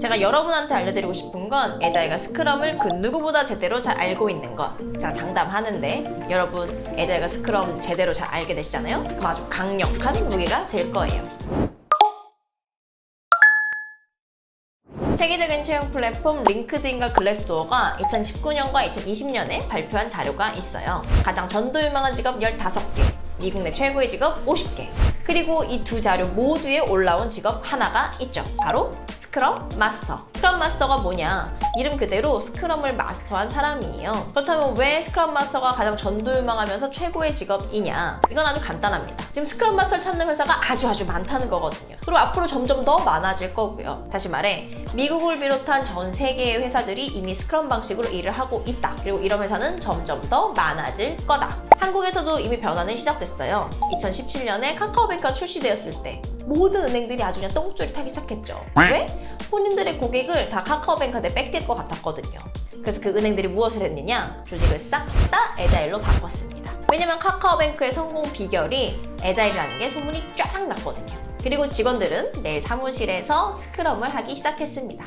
제가 여러분한테 알려드리고 싶은 건 에자일과 스크럼을 그 누구보다 제대로 잘 알고 있는 것. 제가 장담하는데 여러분 에자일과 스크럼 제대로 잘 알게 되시잖아요? 그럼 아주 강력한 무기가 될 거예요. 세계적인 채용 플랫폼 링크드인과 글래스도어가 2019년과 2020년에 발표한 자료가 있어요. 가장 전도 유망한 직업 15개, 미국 내 최고의 직업 50개, 그리고 이 두 자료 모두에 올라온 직업 하나가 있죠. 바로 스크럼 마스터. 스크럼 마스터가 뭐냐? 이름 그대로 스크럼을 마스터한 사람이에요. 그렇다면 왜 스크럼 마스터가 가장 전도 유망하면서 최고의 직업이냐? 이건 아주 간단합니다. 지금 스크럼 마스터를 찾는 회사가 아주 많다는 거거든요. 그리고 앞으로 점점 더 많아질 거고요. 다시 말해 미국을 비롯한 전 세계의 회사들이 이미 스크럼 방식으로 일을 하고 있다. 그리고 이런 회사는 점점 더 많아질 거다. 한국에서도 이미 변화는 시작됐어요. 2017년에 카카오뱅크가 출시되었을 때 모든 은행들이 아주 그냥 똥줄이 타기 시작했죠. 왜? 본인들의 고객을 다 카카오뱅크한테 뺏길 것 같았거든요. 그래서 그 은행들이 무엇을 했느냐? 조직을 싹 다 에자일로 바꿨습니다. 왜냐면 카카오뱅크의 성공 비결이 에자일이라는 게 소문이 쫙 났거든요. 그리고 직원들은 매일 사무실에서 스크럼을 하기 시작했습니다.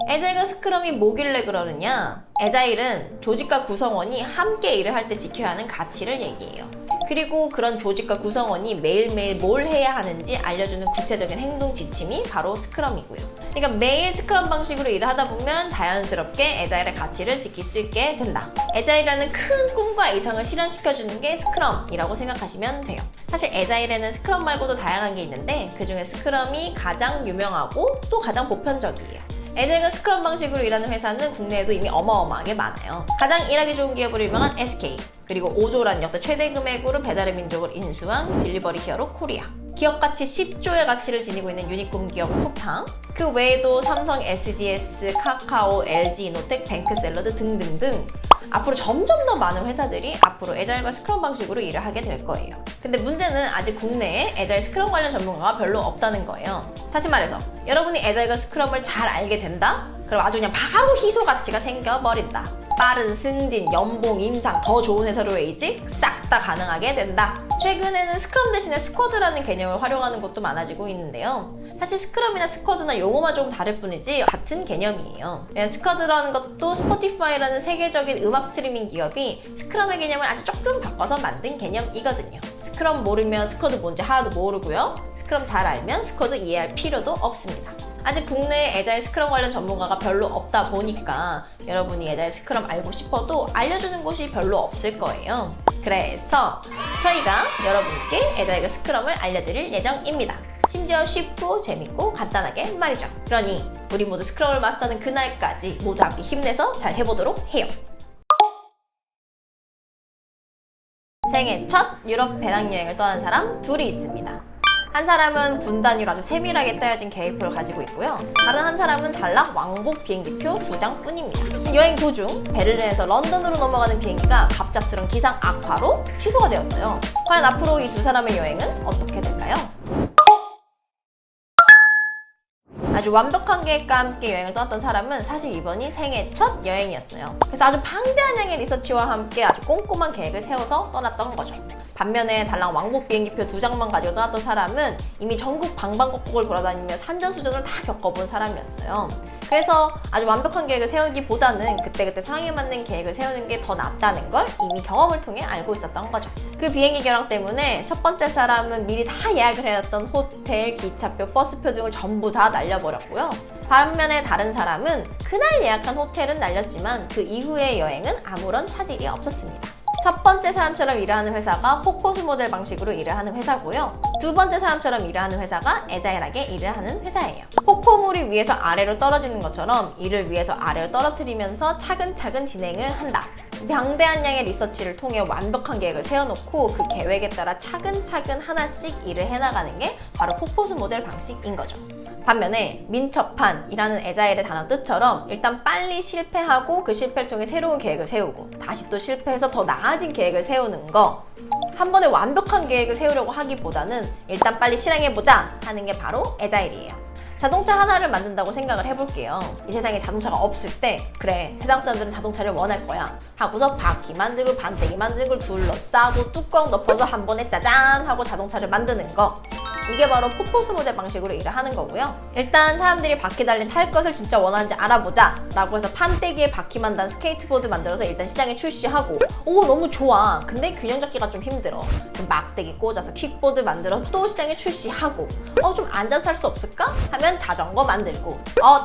에자일과 스크럼이 뭐길래 그러느냐? 에자일은 조직과 구성원이 함께 일을 할 때 지켜야 하는 가치를 얘기해요. 그리고 그런 조직과 구성원이 매일매일 뭘 해야 하는지 알려주는 구체적인 행동 지침이 바로 스크럼이고요. 그러니까 매일 스크럼 방식으로 일을 하다 보면 자연스럽게 에자일의 가치를 지킬 수 있게 된다. 에자일이라는 큰 꿈과 이상을 실현시켜주는 게 스크럼이라고 생각하시면 돼요. 사실 에자일에는 스크럼 말고도 다양한 게 있는데 그중에 스크럼이 가장 유명하고 또 가장 보편적이에요. 에자일과 스크럼 방식으로 일하는 회사는 국내에도 이미 어마어마하게 많아요. 가장 일하기 좋은 기업으로 유명한 SK, 그리고 5조라는 역대 최대 금액으로 배달의 민족을 인수한 딜리버리 히어로 코리아, 기업 가치 10조의 가치를 지니고 있는 유니콘 기업 쿠팡, 그 외에도 삼성, SDS, 카카오, LG, 이노텍, 뱅크샐러드 등등등 앞으로 점점 더 많은 회사들이 앞으로 에자일과 스크럼 방식으로 일을 하게 될 거예요. 근데 문제는 아직 국내에 에자일 스크럼 관련 전문가가 별로 없다는 거예요. 다시 말해서 여러분이 에자일과 스크럼을 잘 알게 된다? 그럼 아주 그냥 바로 희소 가치가 생겨버린다. 빠른 승진, 연봉, 인상, 더 좋은 회사로 이직 싹 다 가능하게 된다. 최근에는 스크럼 대신에 스쿼드라는 개념을 활용하는 것도 많아지고 있는데요. 사실 스크럼이나 스쿼드나 용어만 좀 다를 뿐이지 같은 개념이에요. 스쿼드라는 것도 스포티파이라는 세계적인 음악 스트리밍 기업이 스크럼의 개념을 아주 조금 바꿔서 만든 개념이거든요. 스크럼 모르면 스쿼드 뭔지 하나도 모르고요. 스크럼 잘 알면 스쿼드 이해할 필요도 없습니다. 아직 국내에 에자일 스크럼 관련 전문가가 별로 없다 보니까 여러분이 에자일 스크럼 알고 싶어도 알려주는 곳이 별로 없을 거예요. 그래서 저희가 여러분께 에자일과 스크럼을 알려드릴 예정입니다. 심지어 쉽고 재밌고 간단하게 말이죠. 그러니 우리 모두 스크럼을 마스터하는 그날까지 모두 함께 힘내서 잘 해보도록 해요. 생애 첫 유럽 배낭여행을 떠난 사람 둘이 있습니다. 한 사람은 분단위로 아주 세밀하게 짜여진 계획표를 가지고 있고요. 다른 한 사람은 단락 왕복 비행기표 2장 뿐입니다. 여행 도중 베를린에서 런던으로 넘어가는 비행기가 갑작스런 기상 악화로 취소가 되었어요. 과연 앞으로 이 두 사람의 여행은 어떻게 될까요? 아주 완벽한 계획과 함께 여행을 떠났던 사람은 사실 이번이 생애 첫 여행이었어요. 그래서 아주 방대한 양의 리서치와 함께 아주 꼼꼼한 계획을 세워서 떠났던 거죠. 반면에 달랑 왕복 비행기표 2장만 가지고 떠났던 사람은 이미 전국 방방곡곡을 돌아다니며 산전수전을 다 겪어본 사람이었어요. 그래서 아주 완벽한 계획을 세우기보다는 그때그때 상황에 맞는 계획을 세우는 게 더 낫다는 걸 이미 경험을 통해 알고 있었던 거죠. 그 비행기 결항 때문에 첫 번째 사람은 미리 다 예약을 해놨던 호텔, 기차표, 버스표 등을 전부 다 날려버렸고요. 반면에 다른 사람은 그날 예약한 호텔은 날렸지만 그 이후의 여행은 아무런 차질이 없었습니다. 첫 번째 사람처럼 일하는 회사가 포커스 모델 방식으로 일을 하는 회사고요. 두 번째 사람처럼 일하는 회사가 에자일하게 일을 하는 회사예요. 폭포물이 위에서 아래로 떨어지는 것처럼 일을 위에서 아래로 떨어뜨리면서 차근차근 진행을 한다. 방대한 양의 리서치를 통해 완벽한 계획을 세워놓고 그 계획에 따라 차근차근 하나씩 일을 해나가는 게 바로 포커스 모델 방식인 거죠. 반면에 민첩한이라는 에자일의 단어 뜻처럼 일단 빨리 실패하고 그 실패를 통해 새로운 계획을 세우고 다시 또 실패해서 더 나아진 계획을 세우는 거, 한 번에 완벽한 계획을 세우려고 하기보다는 일단 빨리 실행해보자 하는 게 바로 에자일이에요. 자동차 하나를 만든다고 생각을 해볼게요. 이 세상에 자동차가 없을 때 그래 세상 사람들은 자동차를 원할 거야 하고서 바퀴 만들고 반대기 만들고 둘러싸고 뚜껑 덮어서 한 번에 짜잔 하고 자동차를 만드는 거, 이게 바로 폭포수 모델 방식으로 일을 하는 거고요. 일단 사람들이 바퀴 달린 탈 것을 진짜 원하는지 알아보자 라고 해서 판때기에 바퀴만 단 스케이트보드 만들어서 일단 시장에 출시하고, 오 너무 좋아, 근데 균형 잡기가 좀 힘들어, 그럼 막대기 꽂아서 킥보드 만들어서 또 시장에 출시하고, 좀 앉아서 탈 수 없을까? 하면 자전거 만들고,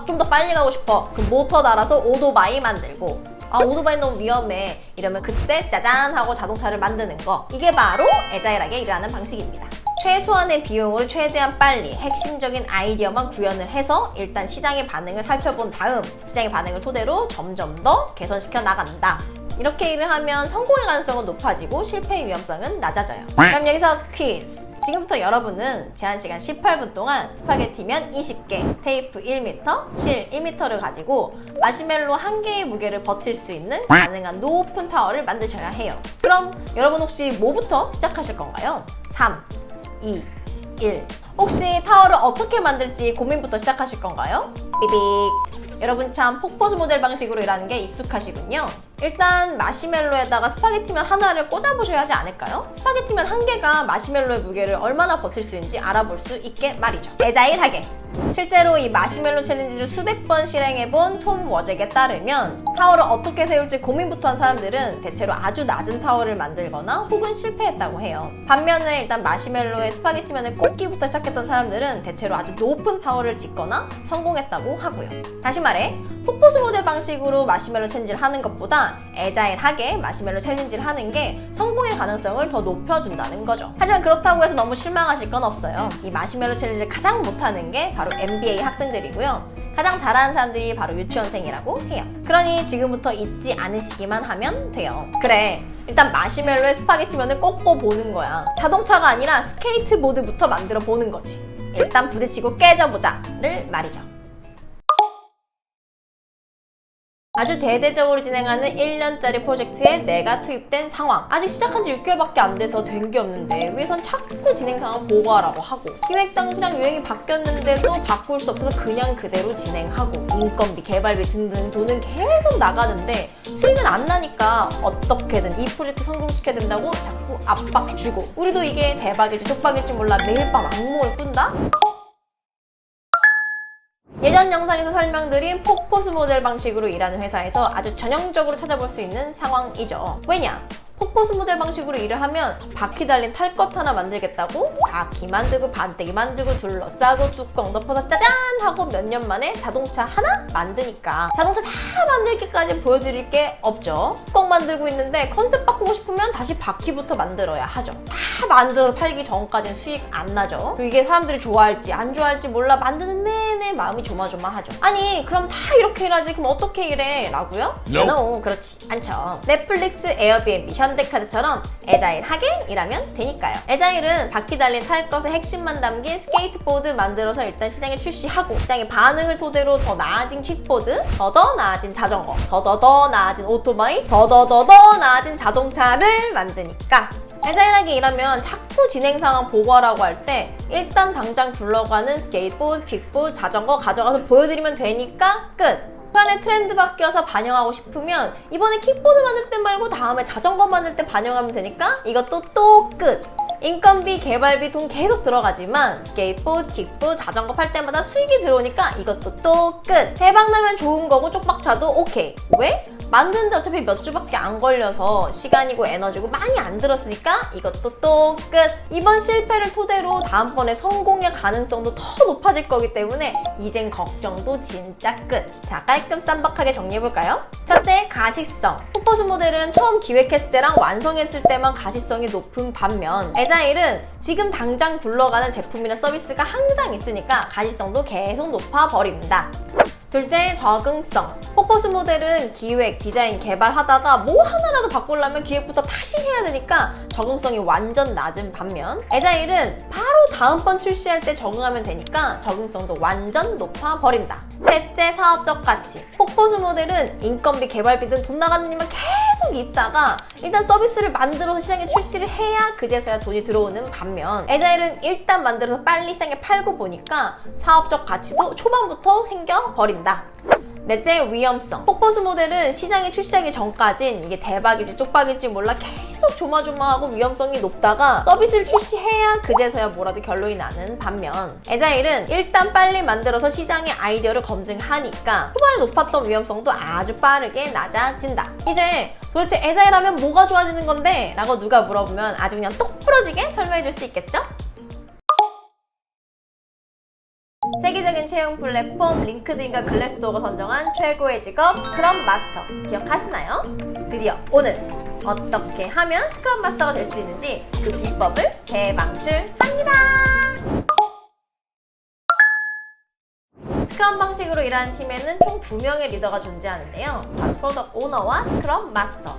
좀 더 빨리 가고 싶어, 그럼 모터 달아서 오토바이 만들고, 오토바이 너무 위험해 이러면 그때 짜잔 하고 자동차를 만드는 거, 이게 바로 애자일하게 일하는 방식입니다. 최소한의 비용으로 최대한 빨리 핵심적인 아이디어만 구현을 해서 일단 시장의 반응을 살펴본 다음 시장의 반응을 토대로 점점 더 개선시켜 나간다. 이렇게 일을 하면 성공의 가능성은 높아지고 실패의 위험성은 낮아져요. 그럼 여기서 퀴즈! 지금부터 여러분은 제한시간 18분 동안 스파게티면 20개, 테이프 1m, 실 1m를 가지고 마시멜로 1개의 무게를 버틸 수 있는 가능한 높은 타워를 만드셔야 해요. 그럼 여러분 혹시 뭐부터 시작하실 건가요? 3, 2, 1. 혹시 타워를 어떻게 만들지 고민부터 시작하실 건가요? 삐빅. 여러분 참 폭포수 모델 방식으로 일하는 게 익숙하시군요. 일단 마시멜로에다가 스파게티면 하나를 꽂아보셔야 하지 않을까요? 스파게티면 1개가 마시멜로의 무게를 얼마나 버틸 수 있는지 알아볼 수 있게 말이죠. 애자일하게! 실제로 이 마시멜로 챌린지를 수백 번 실행해본 톰 워잭에 따르면 타워를 어떻게 세울지 고민부터 한 사람들은 대체로 아주 낮은 타워를 만들거나 혹은 실패했다고 해요. 반면에 일단 마시멜로에 스파게티면을 꽂기부터 시작했던 사람들은 대체로 아주 높은 타워를 짓거나 성공했다고 하고요. 다시 말해, 폭포수 모델 방식으로 마시멜로 챌린지를 하는 것보다 애자일하게 마시멜로 챌린지를 하는 게 성공의 가능성을 더 높여준다는 거죠. 하지만 그렇다고 해서 너무 실망하실 건 없어요. 이 마시멜로 챌린지를 가장 못하는 게 바로 MBA 학생들이고요. 가장 잘하는 사람들이 바로 유치원생이라고 해요. 그러니 지금부터 잊지 않으시기만 하면 돼요. 그래, 일단 마시멜로에 스파게티면을 꽂고 보는 거야. 자동차가 아니라 스케이트보드부터 만들어 보는 거지. 일단 부딪히고 깨져보자를 말이죠. 아주 대대적으로 진행하는 1년짜리 프로젝트에 내가 투입된 상황. 아직 시작한 지 6개월밖에 안 돼서 된 게 없는데 위에선 자꾸 진행 상황 보고하라고 하고, 기획 당시랑 유행이 바뀌었는데도 바꿀 수 없어서 그냥 그대로 진행하고, 인건비, 개발비 등등 돈은 계속 나가는데 수익은 안 나니까 어떻게든 이 프로젝트 성공시켜야 된다고 자꾸 압박 주고, 우리도 이게 대박일지 쪽박일지 몰라 매일 밤 악몽을 꾼다? 예전 영상에서 설명드린 폭포수 모델 방식으로 일하는 회사에서 아주 전형적으로 찾아볼 수 있는 상황이죠. 왜냐? 폭포수 모델 방식으로 일을 하면 바퀴 달린 탈 것 하나 만들겠다고 바퀴 만들고 반대기 만들고 둘러싸고 뚜껑 덮어서 짜잔 하고 몇 년 만에 자동차 하나 만드니까 자동차 다 만들기까지 보여드릴 게 없죠. 뚜껑 만들고 있는데 컨셉 바꾸고 싶으면 다시 바퀴부터 만들어야 하죠. 다 만들어서 팔기 전까지는 수익 안 나죠. 그리고 이게 사람들이 좋아할지 안 좋아할지 몰라 만드는 내내 마음이 조마조마하죠. 아니 그럼 다 이렇게 일하지 그럼 어떻게 일해? 라고요? No, 그렇지 않죠. 넷플릭스, 에어비앤비, 현대카드처럼 애자일하게 일하면 되니까요. 애자일은 바퀴 달린 탈 것의 핵심만 담긴 스케이트보드 만들어서 일단 시장에 출시하고, 시장의 반응을 토대로 더 나아진 킥보드, 더 나아진 자전거, 더 나아진 오토바이, 더 나아진 자동차를 만드니까 애자일하게 일하면 자꾸 진행 상황 보고하라고 할 때 일단 당장 굴러가는 스케이트보드, 킥보드, 자전거 가져가서 보여드리면 되니까 끝! 시간에 트렌드 바뀌어서 반영하고 싶으면 이번에 킥보드 만들 때 말고 다음에 자전거 만들 때 반영하면 되니까 이것도 또 끝! 인건비, 개발비 돈 계속 들어가지만 스케이트보드, 킥보드, 자전거 팔 때마다 수익이 들어오니까 이것도 또 끝! 대박나면 좋은 거고 쪽박차도 오케이. 왜? 만드는데 어차피 몇 주밖에 안 걸려서 시간이고 에너지고 많이 안 들었으니까 이것도 또 끝! 이번 실패를 토대로 다음번에 성공의 가능성도 더 높아질 거기 때문에 이젠 걱정도 진짜 끝! 자, 깔끔 쌈박하게 정리해볼까요? 첫째, 가시성. 폭포수 모델은 처음 기획했을 때랑 완성했을 때만 가시성이 높은 반면 애자일은 지금 당장 굴러가는 제품이나 서비스가 항상 있으니까 가시성도 계속 높아버린다. 둘째, 적응성. 폭포수 모델은 기획, 디자인, 개발하다가 뭐 하나라도 바꾸려면 기획부터 다시 해야 되니까 적응성이 완전 낮은 반면 애자일은 바로 다음번 출시할 때 적응하면 되니까 적응성도 완전 높아버린다. 셋째, 사업적 가치. 폭포수 모델은 인건비, 개발비 등 돈 나가는 일만 계속 있다가 일단 서비스를 만들어서 시장에 출시를 해야 그제서야 돈이 들어오는 반면 애자일은 일단 만들어서 빨리 시장에 팔고 보니까 사업적 가치도 초반부터 생겨버린다. 넷째, 위험성. 폭포수 모델은 시장에 출시하기 전까진 이게 대박일지 쪽박일지 몰라 계속 조마조마하고 위험성이 높다가 서비스를 출시해야 그제서야 뭐라도 결론이 나는 반면, 에자일은 일단 빨리 만들어서 시장의 아이디어를 검증하니까 초반에 높았던 위험성도 아주 빠르게 낮아진다. 이제 도대체 에자일 하면 뭐가 좋아지는 건데? 라고 누가 물어보면 아주 그냥 똑 부러지게 설명해 줄 수 있겠죠? 세계적인 채용 플랫폼 링크드인과 글래스도어가 선정한 최고의 직업 스크럼 마스터 기억하시나요? 드디어 오늘 어떻게 하면 스크럼 마스터가 될 수 있는지 그 비법을 대방출합니다. 스크럼 방식으로 일하는 팀에는 총 2명의 리더가 존재하는데요. 바로 프로덕트 오너와 스크럼 마스터.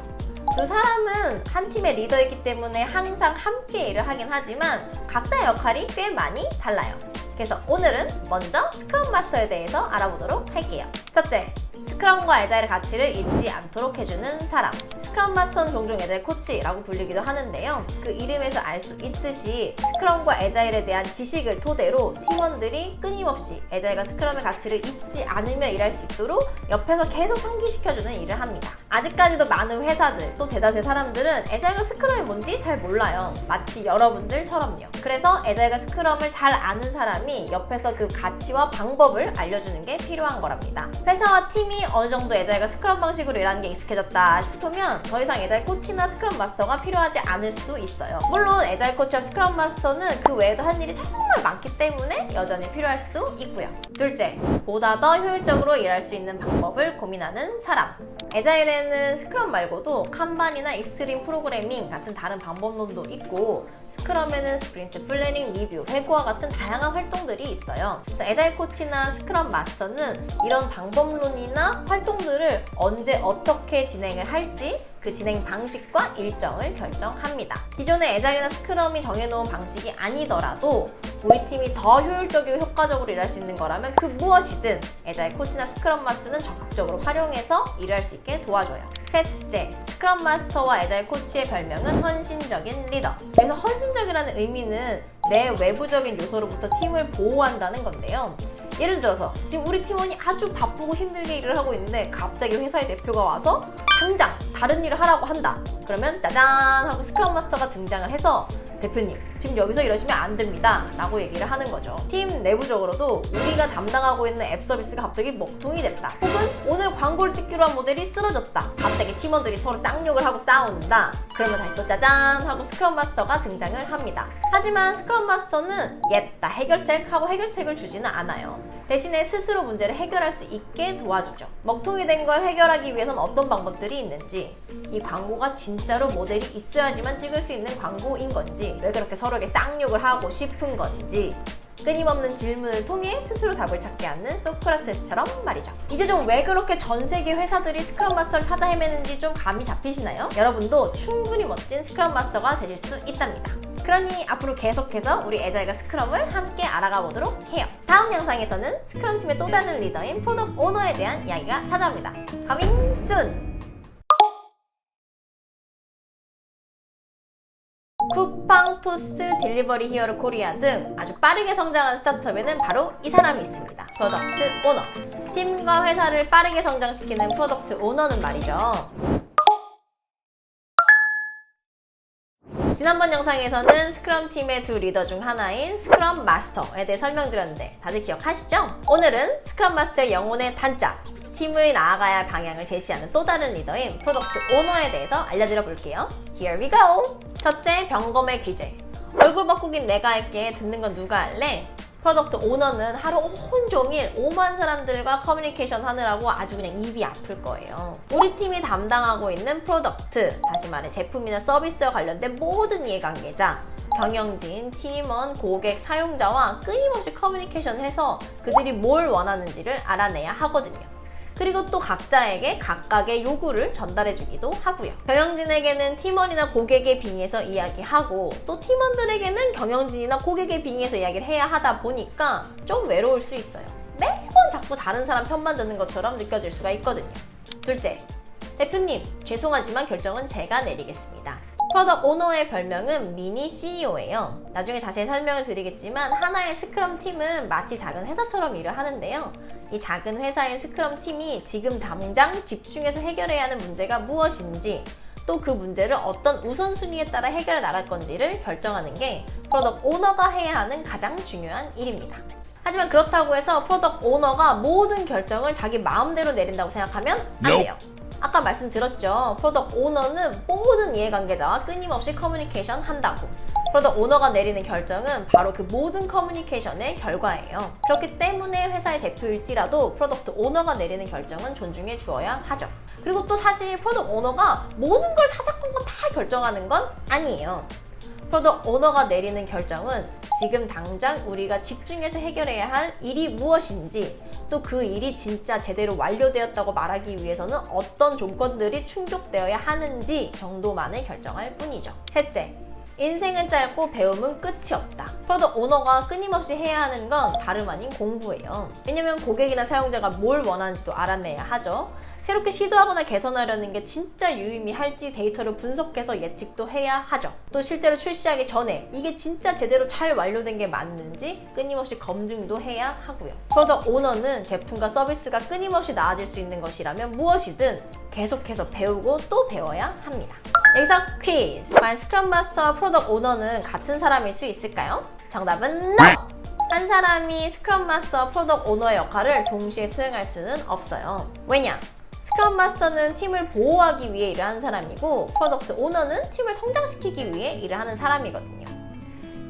두 사람은 한 팀의 리더이기 때문에 항상 함께 일을 하긴 하지만 각자의 역할이 꽤 많이 달라요. 그래서 오늘은 먼저 스크럼 마스터에 대해서 알아보도록 할게요. 첫째, 스크럼과 에자일의 가치를 잊지 않도록 해주는 사람. 스크럼 마스터는 종종 에자일 코치라고 불리기도 하는데요. 그 이름에서 알 수 있듯이 스크럼과 에자일에 대한 지식을 토대로 팀원들이 끊임없이 에자일과 스크럼의 가치를 잊지 않으며 일할 수 있도록 옆에서 계속 상기시켜주는 일을 합니다. 아직까지도 많은 회사들, 또 대다수의 사람들은 에자일과 스크럼이 뭔지 잘 몰라요. 마치 여러분들처럼요. 그래서 에자일과 스크럼을 잘 아는 사람이 옆에서 그 가치와 방법을 알려주는 게 필요한 거랍니다. 회사와 팀이 어느 정도 에자일과 스크럼 방식으로 일하는 게 익숙해졌다 싶으면 더 이상 에자일 코치나 스크럼 마스터가 필요하지 않을 수도 있어요. 물론 에자일 코치와 스크럼 마스터는 그 외에도 할 일이 정말 많기 때문에 여전히 필요할 수도 있고요. 둘째, 보다 더 효율적으로 일할 수 있는 방법을 고민하는 사람. 에자일에는 스크럼 말고도 칸반이나 익스트림 프로그래밍 같은 다른 방법론도 있고, 스크럼에는 스프린트 플래닝, 리뷰, 회고와 같은 다양한 활동들이 있어요. 그래서 에자일 코치나 스크럼 마스터는 이런 방법론이나 활동들을 언제 어떻게 진행을 할지 그 진행 방식과 일정을 결정합니다. 기존의 에자일이나 스크럼이 정해놓은 방식이 아니더라도 우리 팀이 더 효율적이고 효과적으로 일할 수 있는 거라면 그 무엇이든 에자일 코치나 스크럼 마스터는 적극적으로 활용해서 일할 수 있게 도와줘요. 셋째, 스크럼 마스터와 에자일 코치의 별명은 헌신적인 리더. 그래서 헌신적이라는 의미는 내 외부적인 요소로부터 팀을 보호한다는 건데요. 예를 들어서 지금 우리 팀원이 아주 바쁘고 힘들게 일을 하고 있는데 갑자기 회사의 대표가 와서 당장 다른 일을 하라고 한다. 그러면 짜잔 하고 스크럼 마스터가 등장을 해서 대표님, 지금 여기서 이러시면 안 됩니다 라고 얘기를 하는 거죠. 팀 내부적으로도 우리가 담당하고 있는 앱 서비스가 갑자기 먹통이 됐다, 혹은 오늘 광고를 찍기로 한 모델이 쓰러졌다, 갑자기 팀원들이 서로 쌍욕을 하고 싸운다. 그러면 다시 또 짜잔 하고 스크럼 마스터가 등장을 합니다. 하지만 스크럼 마스터는 나 해결책 하고 해결책을 주지는 않아요. 대신에 스스로 문제를 해결할 수 있게 도와주죠. 먹통이 된 걸 해결하기 위해선 어떤 방법들이 있는지, 이 광고가 진짜로 모델이 있어야지만 찍을 수 있는 광고인 건지, 왜 그렇게 서로에게 쌍욕을 하고 싶은 건지, 끊임없는 질문을 통해 스스로 답을 찾게 하는 소크라테스처럼 말이죠. 이제 좀 왜 그렇게 전 세계 회사들이 스크럼 마스터를 찾아 헤매는지 좀 감이 잡히시나요? 여러분도 충분히 멋진 스크럼 마스터가 되실 수 있답니다. 그러니 앞으로 계속해서 우리 에자일과 스크럼을 함께 알아가 보도록 해요. 다음 영상에서는 스크럼 팀의 또 다른 리더인 프로덕트 오너에 대한 이야기가 찾아옵니다. Coming soon! 쿠팡, 토스, 딜리버리 히어로 코리아 등 아주 빠르게 성장한 스타트업에는 바로 이 사람이 있습니다. 프로덕트 오너. 팀과 회사를 빠르게 성장시키는 프로덕트 오너는 말이죠. 지난번 영상에서는 스크럼 팀의 두 리더 중 하나인 스크럼 마스터에 대해 설명드렸는데 다들 기억하시죠? 오늘은 스크럼 마스터의 영혼의 단짝, 팀을 나아가야 할 방향을 제시하는 또 다른 리더인 프로덕트 오너에 대해서 알려드려 볼게요. Here we go! 첫째, 병검의 귀재. 얼굴 바꾸긴 내가 할게, 듣는 건 누가 할래? 프로덕트 오너는 하루 온종일 5만 사람들과 커뮤니케이션 하느라고 아주 그냥 입이 아플 거예요. 우리 팀이 담당하고 있는 프로덕트, 다시 말해 제품이나 서비스와 관련된 모든 이해관계자, 경영진, 팀원, 고객, 사용자와 끊임없이 커뮤니케이션을 해서 그들이 뭘 원하는지를 알아내야 하거든요. 그리고 또 각자에게 각각의 요구를 전달해주기도 하고요. 경영진에게는 팀원이나 고객에 빙의해서 이야기하고, 또 팀원들에게는 경영진이나 고객에 빙의해서 이야기를 해야 하다 보니까 좀 외로울 수 있어요. 매번 자꾸 다른 사람 편만 듣는 것처럼 느껴질 수가 있거든요. 둘째, 대표님, 죄송하지만 결정은 제가 내리겠습니다. 프로덕트 오너의 별명은 미니 CEO예요. 나중에 자세히 설명을 드리겠지만 하나의 스크럼 팀은 마치 작은 회사처럼 일을 하는데요. 이 작은 회사의 스크럼 팀이 지금 당장 집중해서 해결해야 하는 문제가 무엇인지, 또 그 문제를 어떤 우선순위에 따라 해결해 나갈 건지를 결정하는 게 프로덕트 오너가 해야 하는 가장 중요한 일입니다. 하지만 그렇다고 해서 프로덕트 오너가 모든 결정을 자기 마음대로 내린다고 생각하면 안 돼요. 아까 말씀드렸죠. 프로덕트 오너는 모든 이해관계자와 끊임없이 커뮤니케이션 한다고. 프로덕트 오너가 내리는 결정은 바로 그 모든 커뮤니케이션의 결과예요. 그렇기 때문에 회사의 대표일지라도 프로덕트 오너가 내리는 결정은 존중해 주어야 하죠. 그리고 또 사실 프로덕트 오너가 모든 걸 사사건건 다 결정하는 건 아니에요. 프로덕트 오너가 내리는 결정은 지금 당장 우리가 집중해서 해결해야 할 일이 무엇인지, 또 그 일이 진짜 제대로 완료되었다고 말하기 위해서는 어떤 조건들이 충족되어야 하는지 정도만을 결정할 뿐이죠. 셋째, 인생은 짧고 배움은 끝이 없다. 프로덕트 오너가 끊임없이 해야 하는 건 다름 아닌 공부예요. 왜냐면 고객이나 사용자가 뭘 원하는지도 알아내야 하죠. 새롭게 시도하거나 개선하려는 게 진짜 유의미할지 데이터를 분석해서 예측도 해야 하죠. 또 실제로 출시하기 전에 이게 진짜 제대로 잘 완료된 게 맞는지 끊임없이 검증도 해야 하고요. 프로덕트 오너는 제품과 서비스가 끊임없이 나아질 수 있는 것이라면 무엇이든 계속해서 배우고 또 배워야 합니다. 여기서 퀴즈! 과연 스크럼 마스터와 프로덕트 오너는 같은 사람일 수 있을까요? 정답은 NO! 한 사람이 스크럼 마스터와 프로덕트 오너의 역할을 동시에 수행할 수는 없어요. 왜냐? 스크럼 마스터는 팀을 보호하기 위해 일을 하는 사람이고 프로덕트 오너는 팀을 성장시키기 위해 일을 하는 사람이거든요.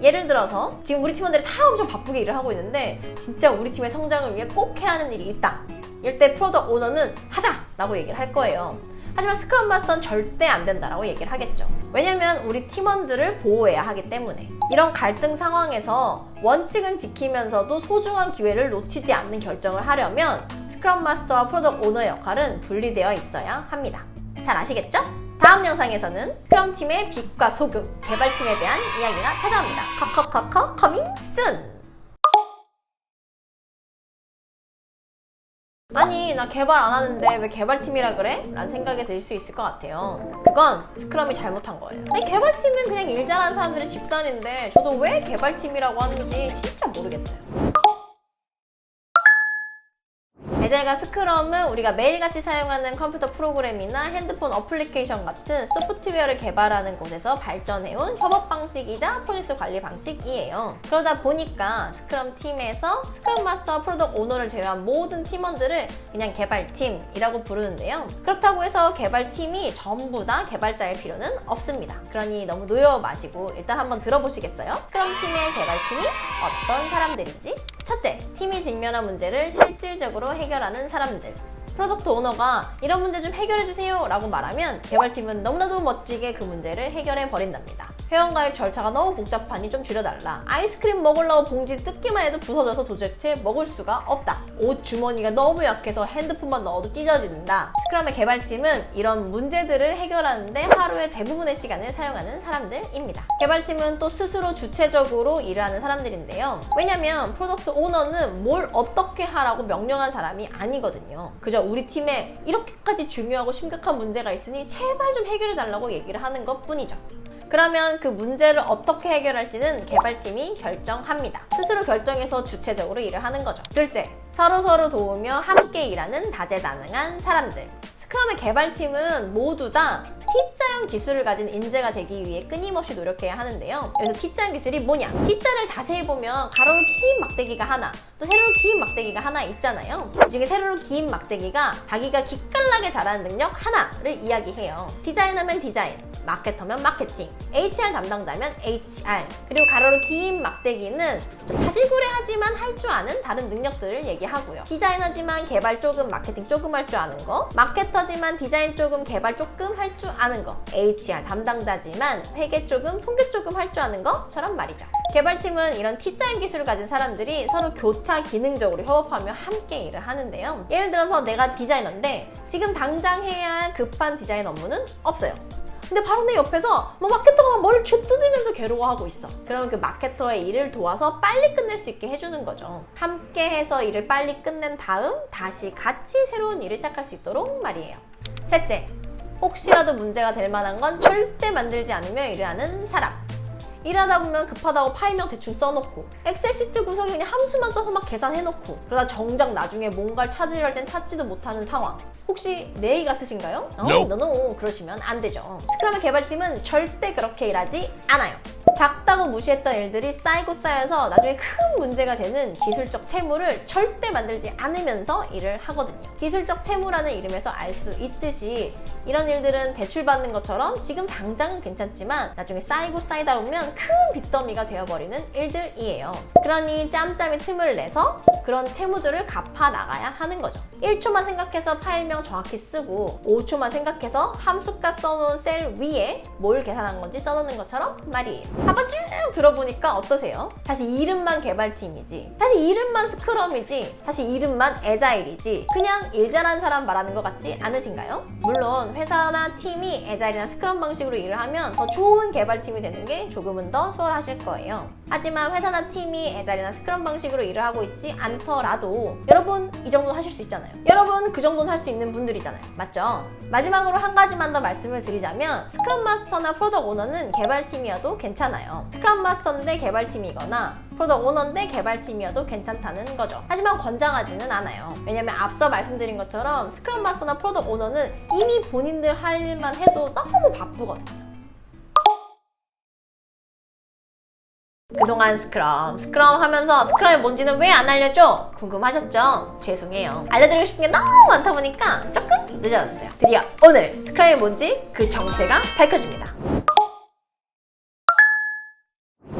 예를 들어서 지금 우리 팀원들이 다 엄청 바쁘게 일을 하고 있는데 진짜 우리 팀의 성장을 위해 꼭 해야 하는 일이 있다. 이럴 때 프로덕트 오너는 하자! 라고 얘기를 할 거예요. 하지만 스크럼 마스터는 절대 안 된다라고 얘기를 하겠죠. 왜냐면 우리 팀원들을 보호해야 하기 때문에. 이런 갈등 상황에서 원칙은 지키면서도 소중한 기회를 놓치지 않는 결정을 하려면 스크럼 마스터와 프로덕트 오너의 역할은 분리되어 있어야 합니다. 잘 아시겠죠? 다음 영상에서는 스크럼 팀의 빛과 소금, 개발팀에 대한 이야기가 찾아옵니다. 커커커커 커밍 순! 아니 나 개발 안 하는데 왜 개발팀이라 그래? 라는 생각이 들 수 있을 것 같아요. 그건 스크럼이 잘못한 거예요. 아니 개발팀은 그냥 일 잘하는 사람들의 집단인데 저도 왜 개발팀이라고 하는지 진짜 모르겠어요. 에자일과 스크럼은 우리가 매일같이 사용하는 컴퓨터 프로그램이나 핸드폰 어플리케이션 같은 소프트웨어를 개발하는 곳에서 발전해온 협업 방식이자 프로젝트 관리 방식이에요. 그러다 보니까 스크럼 팀에서 스크럼 마스터와 프로덕트 오너를 제외한 모든 팀원들을 그냥 개발팀이라고 부르는데요. 그렇다고 해서 개발팀이 전부 다 개발자일 필요는 없습니다. 그러니 너무 노여워 마시고 일단 한번 들어보시겠어요? 스크럼 팀의 개발팀이 어떤 사람들인지? 첫째, 팀이 직면한 문제를 실질적으로 해결하는 사람들. 프로덕트 오너가 이런 문제 좀 해결해주세요 라고 말하면 개발팀은 너무나도 멋지게 그 문제를 해결해 버린답니다. 회원가입 절차가 너무 복잡하니 좀 줄여달라. 아이스크림 먹으려고 봉지 뜯기만 해도 부서져서 도대체 먹을 수가 없다. 옷 주머니가 너무 약해서 핸드폰만 넣어도 찢어진다. 스크럼의 개발팀은 이런 문제들을 해결하는데 하루의 대부분의 시간을 사용하는 사람들입니다. 개발팀은 또 스스로 주체적으로 일을 하는 사람들인데요. 왜냐면 프로덕트 오너는 뭘 어떻게 하라고 명령한 사람이 아니거든요. 그저 우리 팀에 이렇게까지 중요하고 심각한 문제가 있으니 제발 좀 해결해달라고 얘기를 하는 것 뿐이죠. 그러면 그 문제를 어떻게 해결할지는 개발팀이 결정합니다. 스스로 결정해서 주체적으로 일을 하는 거죠. 둘째, 서로서로 도우며 함께 일하는 다재다능한 사람들. 스크럼의 개발팀은 모두 다 T자형 기술을 가진 인재가 되기 위해 끊임없이 노력해야 하는데요. 여기서 T자형 기술이 뭐냐? T자를 자세히 보면 가로로 긴 막대기가 하나, 또 세로로 긴 막대기가 하나 있잖아요. 이 중에 세로로 긴 막대기가 자기가 기깔나게 잘하는 능력 하나를 이야기해요. 디자인하면 디자인, 마케터면 마케팅, HR 담당자면 HR, 그리고 가로로 긴 막대기는 좀 자질구레하지만 할 줄 아는 다른 능력들을 얘기하고요. 디자이너지만 개발 조금, 마케팅 조금 할 줄 아는 거, 마케터지만 디자인 조금, 개발 조금 할 줄 아는 거, HR 담당자지만 회계 조금, 통계 조금 할 줄 아는 것처럼 말이죠. 개발팀은 이런 T자형 기술을 가진 사람들이 서로 교차 기능적으로 협업하며 함께 일을 하는데요. 예를 들어서 내가 디자이너인데 지금 당장 해야 할 급한 디자인 업무는 없어요. 근데 바로 내 옆에서 마케터가 머리를 쥐뜯으면서 괴로워하고 있어. 그러면 그 마케터의 일을 도와서 빨리 끝낼 수 있게 해주는 거죠. 함께 해서 일을 빨리 끝낸 다음 다시 같이 새로운 일을 시작할 수 있도록 말이에요. 셋째, 혹시라도 문제가 될 만한 건 절대 만들지 않으며 일을 하는 사람. 일하다 보면 급하다고 파일명 대충 써놓고 엑셀 시트 구성에 그냥 함수만 써서 막 계산해놓고 그러다 정작 나중에 뭔가를 찾으려 할 땐 찾지도 못하는 상황. 혹시 내이 같으신가요? 노 그러시면 안 되죠. 스크럼의 개발팀은 절대 그렇게 일하지 않아요. 작다고 무시했던 일들이 쌓이고 쌓여서 나중에 큰 문제가 되는 기술적 채무를 절대 만들지 않으면서 일을 하거든요. 기술적 채무라는 이름에서 알 수 있듯이 이런 일들은 대출받는 것처럼 지금 당장은 괜찮지만 나중에 쌓이고 쌓이다 보면 큰 빚더미가 되어버리는 일들이에요. 그러니 짬짬이 틈을 내서 그런 채무들을 갚아 나가야 하는 거죠. 1초만 생각해서 파일명 정확히 쓰고 5초만 생각해서 함수값 써놓은 셀 위에 뭘 계산한 건지 써놓는 것처럼 말이에요. 한번 쭉 들어보니까 어떠세요? 다시 이름만 개발팀이지, 다시 이름만 스크럼이지, 다시 이름만 애자일이지 그냥 일 잘하는 사람 말하는 것 같지 않으신가요? 물론 회사나 팀이 애자일이나 스크럼 방식으로 일을 하면 더 좋은 개발팀이 되는 게 조금은 더 수월하실 거예요. 하지만 회사나 팀이 애자일이나 스크럼 방식으로 일을 하고 있지 않더라도 여러분 이 정도는 하실 수 있잖아요. 여러분 그 정도는 할 수 있는 분들이잖아요. 맞죠? 마지막으로 한 가지만 더 말씀을 드리자면 스크럼 마스터나 프로덕트 오너는 개발팀이어도 괜찮아요. 스크럼 마스터인데 개발팀이거나 프로덕트 오너인데 개발팀이어도 괜찮다는 거죠. 하지만 권장하지는 않아요. 왜냐면 앞서 말씀드린 것처럼 스크럼 마스터나 프로덕트 오너는 이미 본인들 할 일만 해도 너무 바쁘거든요. 그동안 스크럼 하면서 스크럼이 뭔지는 왜 안 알려줘? 궁금하셨죠? 죄송해요. 알려드리고 싶은 게 너무 많다 보니까 조금 늦어졌어요. 드디어 오늘 스크럼이 뭔지 그 정체가 밝혀집니다.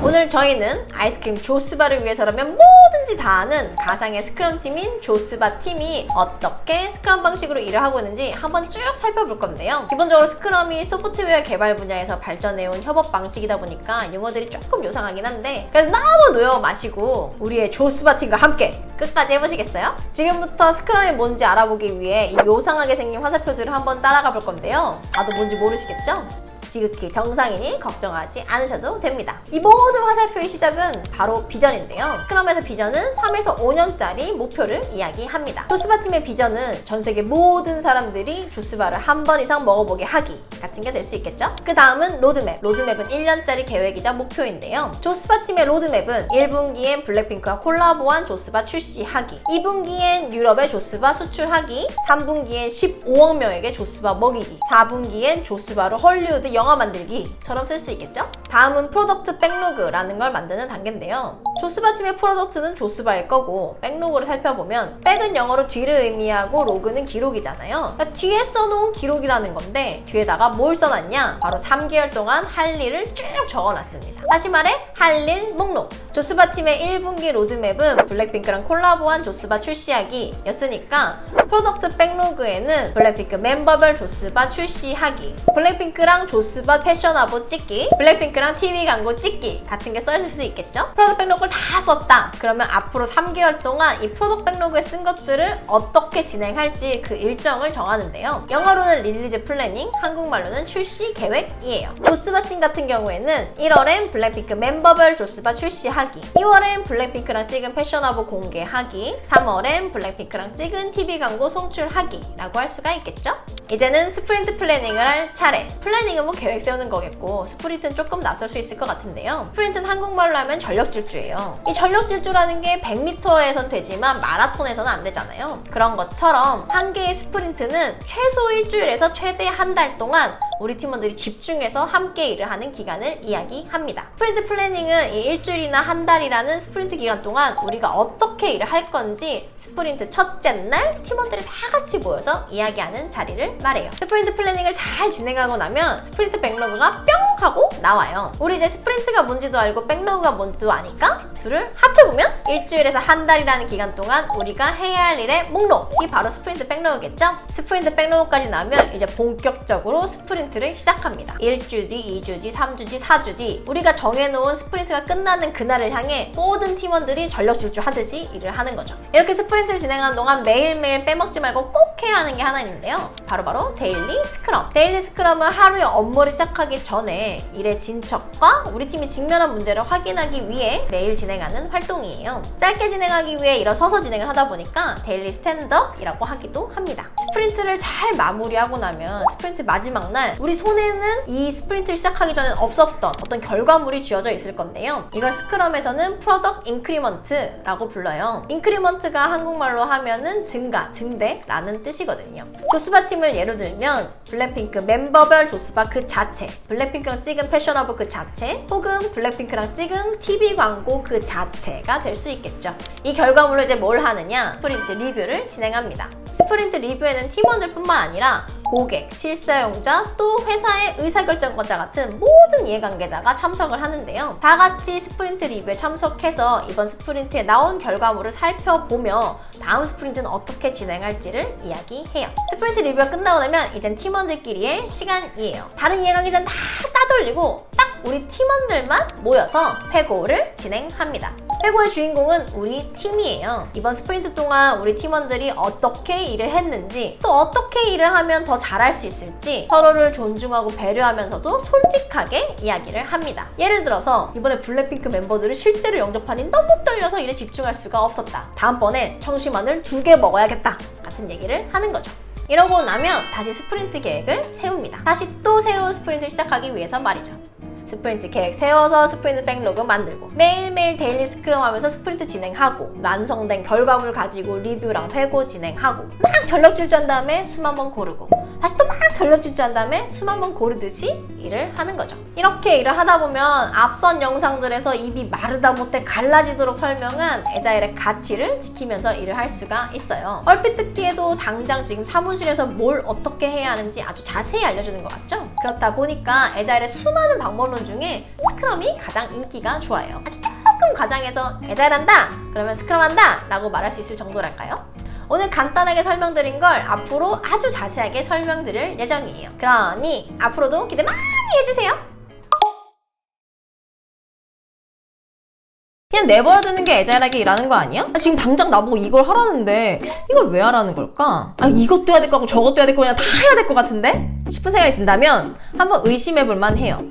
오늘 저희는 아이스크림 조스바를 위해서라면 뭐든지 다 하는 가상의 스크럼 팀인 조스바 팀이 어떻게 스크럼 방식으로 일을 하고 있는지 한번 쭉 살펴볼 건데요. 기본적으로 스크럼이 소프트웨어 개발 분야에서 발전해온 협업 방식이다 보니까 용어들이 조금 요상하긴 한데 그래서 너무 노여 마시고 우리의 조스바 팀과 함께 끝까지 해보시겠어요? 지금부터 스크럼이 뭔지 알아보기 위해 이 요상하게 생긴 화살표들을 한번 따라가 볼 건데요. 봐도 뭔지 모르시겠죠? 지극히 정상이니 걱정하지 않으셔도 됩니다. 이 모든 화살표의 시작은 바로 비전인데요. 스크럼에서 비전은 3에서 5년짜리 목표를 이야기합니다. 조스바 팀의 비전은 전 세계 모든 사람들이 조스바를 한 번 이상 먹어보게 하기 같은 게 될 수 있겠죠? 그 다음은 로드맵. 로드맵은 1년짜리 계획이자 목표인데요. 조스바 팀의 로드맵은 1분기엔 블랙핑크와 콜라보한 조스바 출시하기, 2분기엔 유럽에 조스바 수출하기, 3분기엔 15억 명에게 조스바 먹이기, 4분기엔 조스바로 헐리우드 영화 만들기처럼 쓸 수 있겠죠? 다음은 프로덕트 백로그라는 걸 만드는 단계인데요. 조스바 팀의 프로덕트는 조스바일 거고 백로그를 살펴보면 백은 영어로 뒤를 의미하고 로그는 기록이잖아요. 그러니까 뒤에 써놓은 기록이라는 건데 뒤에다가 뭘 써놨냐? 바로 3개월 동안 할 일을 쭉 적어놨습니다. 다시 말해 할 일 목록. 조스바 팀의 1분기 로드맵은 블랙핑크랑 콜라보한 조스바 출시하기 였으니까 프로덕트 백로그에는 블랙핑크 멤버별 조스바 출시하기, 블랙핑크랑 조스바 패션화보 찍기, 블랙핑크랑 TV 광고 찍기 같은 게 써있을 수 있겠죠? 프로덕트 백로그를 다 썼다. 그러면 앞으로 3개월 동안 이 프로덕트 백로그에 쓴 것들을 어떻게 진행할지 그 일정을 정하는데요. 영어로는 릴리즈 플래닝, 한국말로는 출시 계획이에요. 조스바 팀 같은 경우에는 1월엔 블랙핑크 멤버별 조스바 출시하기, 2월엔 블랙핑크랑 찍은 패션화보 공개하기, 3월엔 블랙핑크랑 찍은 TV 광고 송출하기 라고 할 수가 있겠죠? 이제는 스프린트 플래닝을 할 차례. 플래닝은 뭐 계획 세우는 거겠고 스프린트는 조금 낯설 수 있을 것 같은데요. 스프린트는 한국말로 하면 전력질주예요. 이 전력질주라는 게 100m에선 되지만 마라톤에서는 안 되잖아요. 그런 것처럼 한 개의 스프린트는 최소 일주일에서 최대 한 달 동안 우리 팀원들이 집중해서 함께 일을 하는 기간을 이야기합니다. 스프린트 플래닝은 이 일주일이나 한 달이라는 스프린트 기간 동안 우리가 어떻게 일을 할 건지 스프린트 첫째 날 팀원들이 다 같이 모여서 이야기하는 자리를 말해요. 스프린트 플래닝을 잘 진행하고 나면 스프린트 백로그가 뿅 하고 나와요. 우리 이제 스프린트가 뭔지도 알고 백로그가 뭔지도 아니까 둘을 합쳐보면 일주일에서 한 달이라는 기간 동안 우리가 해야 할 일의 목록이 바로 스프린트 백로그겠죠? 스프린트 백로그까지 나면 이제 본격적으로 스프린트 스프린트를 시작합니다. 1주 뒤, 2주 뒤, 3주 뒤, 4주 뒤 우리가 정해놓은 스프린트가 끝나는 그날을 향해 모든 팀원들이 전력 질주하듯이 일을 하는 거죠. 이렇게 스프린트를 진행하는 동안 매일매일 빼먹지 말고 꼭 해야 하는 게 하나 있는데요. 바로 데일리 스크럼. 데일리 스크럼은 하루의 업무를 시작하기 전에 일의 진척과 우리 팀이 직면한 문제를 확인하기 위해 매일 진행하는 활동이에요. 짧게 진행하기 위해 일어서서 진행을 하다 보니까 데일리 스탠드업이라고 하기도 합니다. 스프린트를 잘 마무리하고 나면 스프린트 마지막 날 우리 손에는 이 스프린트를 시작하기 전에 없었던 어떤 결과물이 쥐어져 있을 건데요. 이걸 스크럼에서는 프로덕트 인크리먼트라고 불러요. 인크리먼트가 한국말로 하면은 증가, 증대라는 뜻이거든요. 조스바 팀을 예로 들면 블랙핑크 멤버별 조스바 그 자체, 블랙핑크랑 찍은 패셔너블 그 자체, 혹은 블랙핑크랑 찍은 TV 광고 그 자체가 될 수 있겠죠. 이 결과물로 이제 뭘 하느냐? 스프린트 리뷰를 진행합니다. 스프린트 리뷰에는 팀원들 뿐만 아니라 고객, 실사용자, 또 회사의 의사결정권자 같은 모든 이해관계자가 참석을 하는데요. 다 같이 스프린트 리뷰에 참석해서 이번 스프린트에 나온 결과물을 살펴보며 다음 스프린트는 어떻게 진행할지를 이야기해요. 스프린트 리뷰가 끝나고 나면 이젠 팀원들끼리의 시간이에요. 다른 이해관계자는 다 따돌리고 딱 우리 팀원들만 모여서 회고를 진행합니다. 회고의 주인공은 우리 팀이에요. 이번 스프린트 동안 우리 팀원들이 어떻게 일을 했는지, 또 어떻게 일을 하면 더 잘할 수 있을지 서로를 존중하고 배려하면서도 솔직하게 이야기를 합니다. 예를 들어서 이번에 블랙핑크 멤버들을 실제로 영접하니 너무 떨려서 일에 집중할 수가 없었다. 다음번에 청심환을 2개 먹어야겠다. 같은 얘기를 하는 거죠. 이러고 나면 다시 스프린트 계획을 세웁니다. 다시 또 새로운 스프린트를 시작하기 위해서 말이죠. 스프린트 계획 세워서 스프린트 백로그 만들고 매일매일 데일리 스크럼 하면서 스프린트 진행하고 완성된 결과물 가지고 리뷰랑 회고 진행하고 막 전력 질주한 다음에 숨 한번 고르고 다시 또 막 전력 질주한 다음에 숨 한번 고르듯이 일을 하는 거죠. 이렇게 일을 하다 보면 앞선 영상들에서 입이 마르다 못해 갈라지도록 설명한 애자일의 가치를 지키면서 일을 할 수가 있어요. 얼핏 듣기에도 당장 지금 사무실에서 뭘 어떻게 해야 하는지 아주 자세히 알려주는 것 같죠? 그렇다 보니까 애자일의 수많은 방법론 중에 스크럼이 가장 인기가 좋아요. 아주 조금 과장해서 애자일한다! 그러면 스크럼한다! 라고 말할 수 있을 정도랄까요? 오늘 간단하게 설명드린 걸 앞으로 아주 자세하게 설명드릴 예정이에요. 그러니 앞으로도 기대 많이 해주세요. 그냥 내버려두는 게 애자일하게 일하는 거 아니야? 지금 당장 나보고 이걸 하라는데 이걸 왜 하라는 걸까? 이것도 해야 될 거 같고 저것도 해야 될 거 그냥 다 해야 될 것 같은데? 싶은 생각이 든다면 한번 의심해볼 만해요.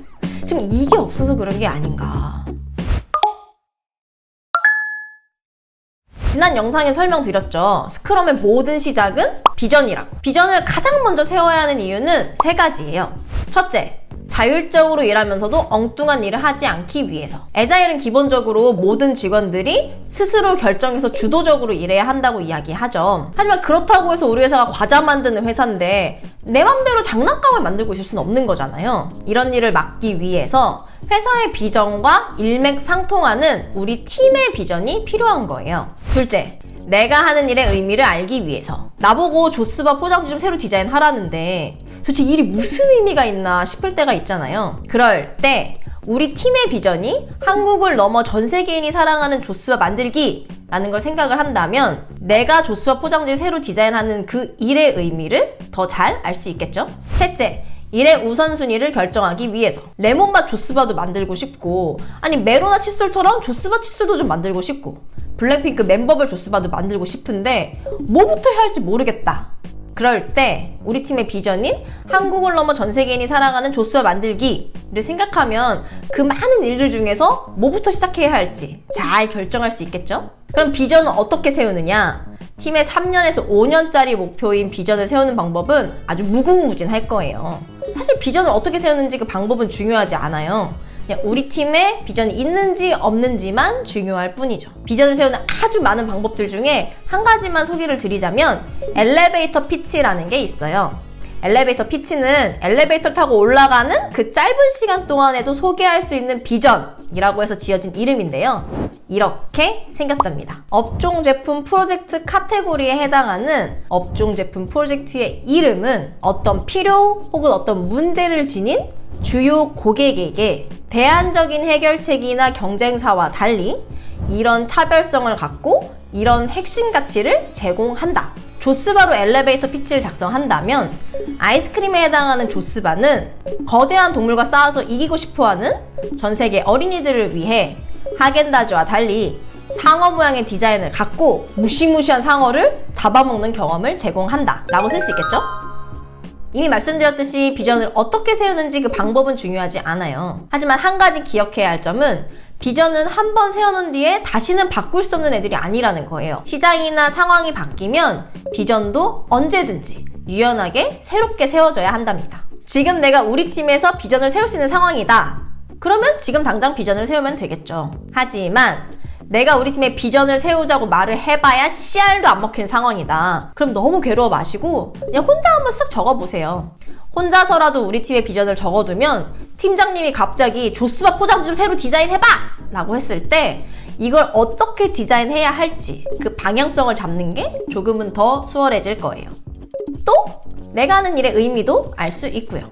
지금 이게 없어서 그런 게 아닌가. 지난 영상에 설명드렸죠. 스크럼의 모든 시작은 비전이라고. 비전을 가장 먼저 세워야 하는 이유는 3가지예요. 첫째, 자율적으로 일하면서도 엉뚱한 일을 하지 않기 위해서. 애자일은 기본적으로 모든 직원들이 스스로 결정해서 주도적으로 일해야 한다고 이야기하죠. 하지만 그렇다고 해서 우리 회사가 과자 만드는 회사인데 내 맘대로 장난감을 만들고 있을 수는 없는 거잖아요. 이런 일을 막기 위해서 회사의 비전과 일맥상통하는 우리 팀의 비전이 필요한 거예요. 둘째, 내가 하는 일의 의미를 알기 위해서. 나보고 조스바 포장지 좀 새로 디자인하라는데 도대체 일이 무슨 의미가 있나 싶을 때가 있잖아요. 그럴 때 우리 팀의 비전이 한국을 넘어 전 세계인이 사랑하는 조스바 만들기 라는 걸 생각을 한다면 내가 조스바 포장지를 새로 디자인하는 그 일의 의미를 더 잘 알 수 있겠죠? 셋째, 일의 우선순위를 결정하기 위해서. 레몬맛 조스바도 만들고 싶고, 아니 메로나 칫솔처럼 조스바 칫솔도 좀 만들고 싶고, 블랙핑크 멤버별 조스바도 만들고 싶은데 뭐부터 해야 할지 모르겠다. 그럴 때 우리 팀의 비전인 한국을 넘어 전 세계인이 사랑하는 조스바 만들기를 생각하면 그 많은 일들 중에서 뭐부터 시작해야 할지 잘 결정할 수 있겠죠? 그럼 비전은 어떻게 세우느냐? 팀의 3년에서 5년짜리 목표인 비전을 세우는 방법은 아주 무궁무진할 거예요. 사실 비전을 어떻게 세우는지 그 방법은 중요하지 않아요. 그냥 우리 팀에 비전이 있는지 없는지만 중요할 뿐이죠. 비전을 세우는 아주 많은 방법들 중에 한 가지만 소개를 드리자면 엘리베이터 피치라는 게 있어요. 엘리베이터 피치는 엘리베이터를 타고 올라가는 그 짧은 시간 동안에도 소개할 수 있는 비전이라고 해서 지어진 이름인데요. 이렇게 생겼답니다. 업종 제품 프로젝트 카테고리에 해당하는 업종 제품 프로젝트의 이름은 어떤 필요 혹은 어떤 문제를 지닌 주요 고객에게 대안적인 해결책이나 경쟁사와 달리 이런 차별성을 갖고 이런 핵심 가치를 제공한다. 조스바로 엘리베이터 피치를 작성한다면 아이스크림에 해당하는 조스바는 거대한 동물과 싸워서 이기고 싶어하는 전 세계 어린이들을 위해 하겐다즈와 달리 상어 모양의 디자인을 갖고 무시무시한 상어를 잡아먹는 경험을 제공한다 라고 쓸 수 있겠죠? 이미 말씀드렸듯이 비전을 어떻게 세우는지 그 방법은 중요하지 않아요. 하지만 한 가지 기억해야 할 점은 비전은 한 번 세워놓은 뒤에 다시는 바꿀 수 없는 애들이 아니라는 거예요. 시장이나 상황이 바뀌면 비전도 언제든지 유연하게 새롭게 세워져야 한답니다. 지금 내가 우리 팀에서 비전을 세울 수 있는 상황이다. 그러면 지금 당장 비전을 세우면 되겠죠. 하지만 내가 우리 팀에 비전을 세우자고 말을 해봐야 씨알도 안 먹히는 상황이다. 그럼 너무 괴로워 마시고 그냥 혼자 한번 쓱 적어보세요. 혼자서라도 우리 팀의 비전을 적어두면 팀장님이 갑자기 조스바 포장 좀 새로 디자인해봐! 라고 했을 때 이걸 어떻게 디자인해야 할지 그 방향성을 잡는 게 조금은 더 수월해질 거예요. 또 내가 하는 일의 의미도 알 수 있고요.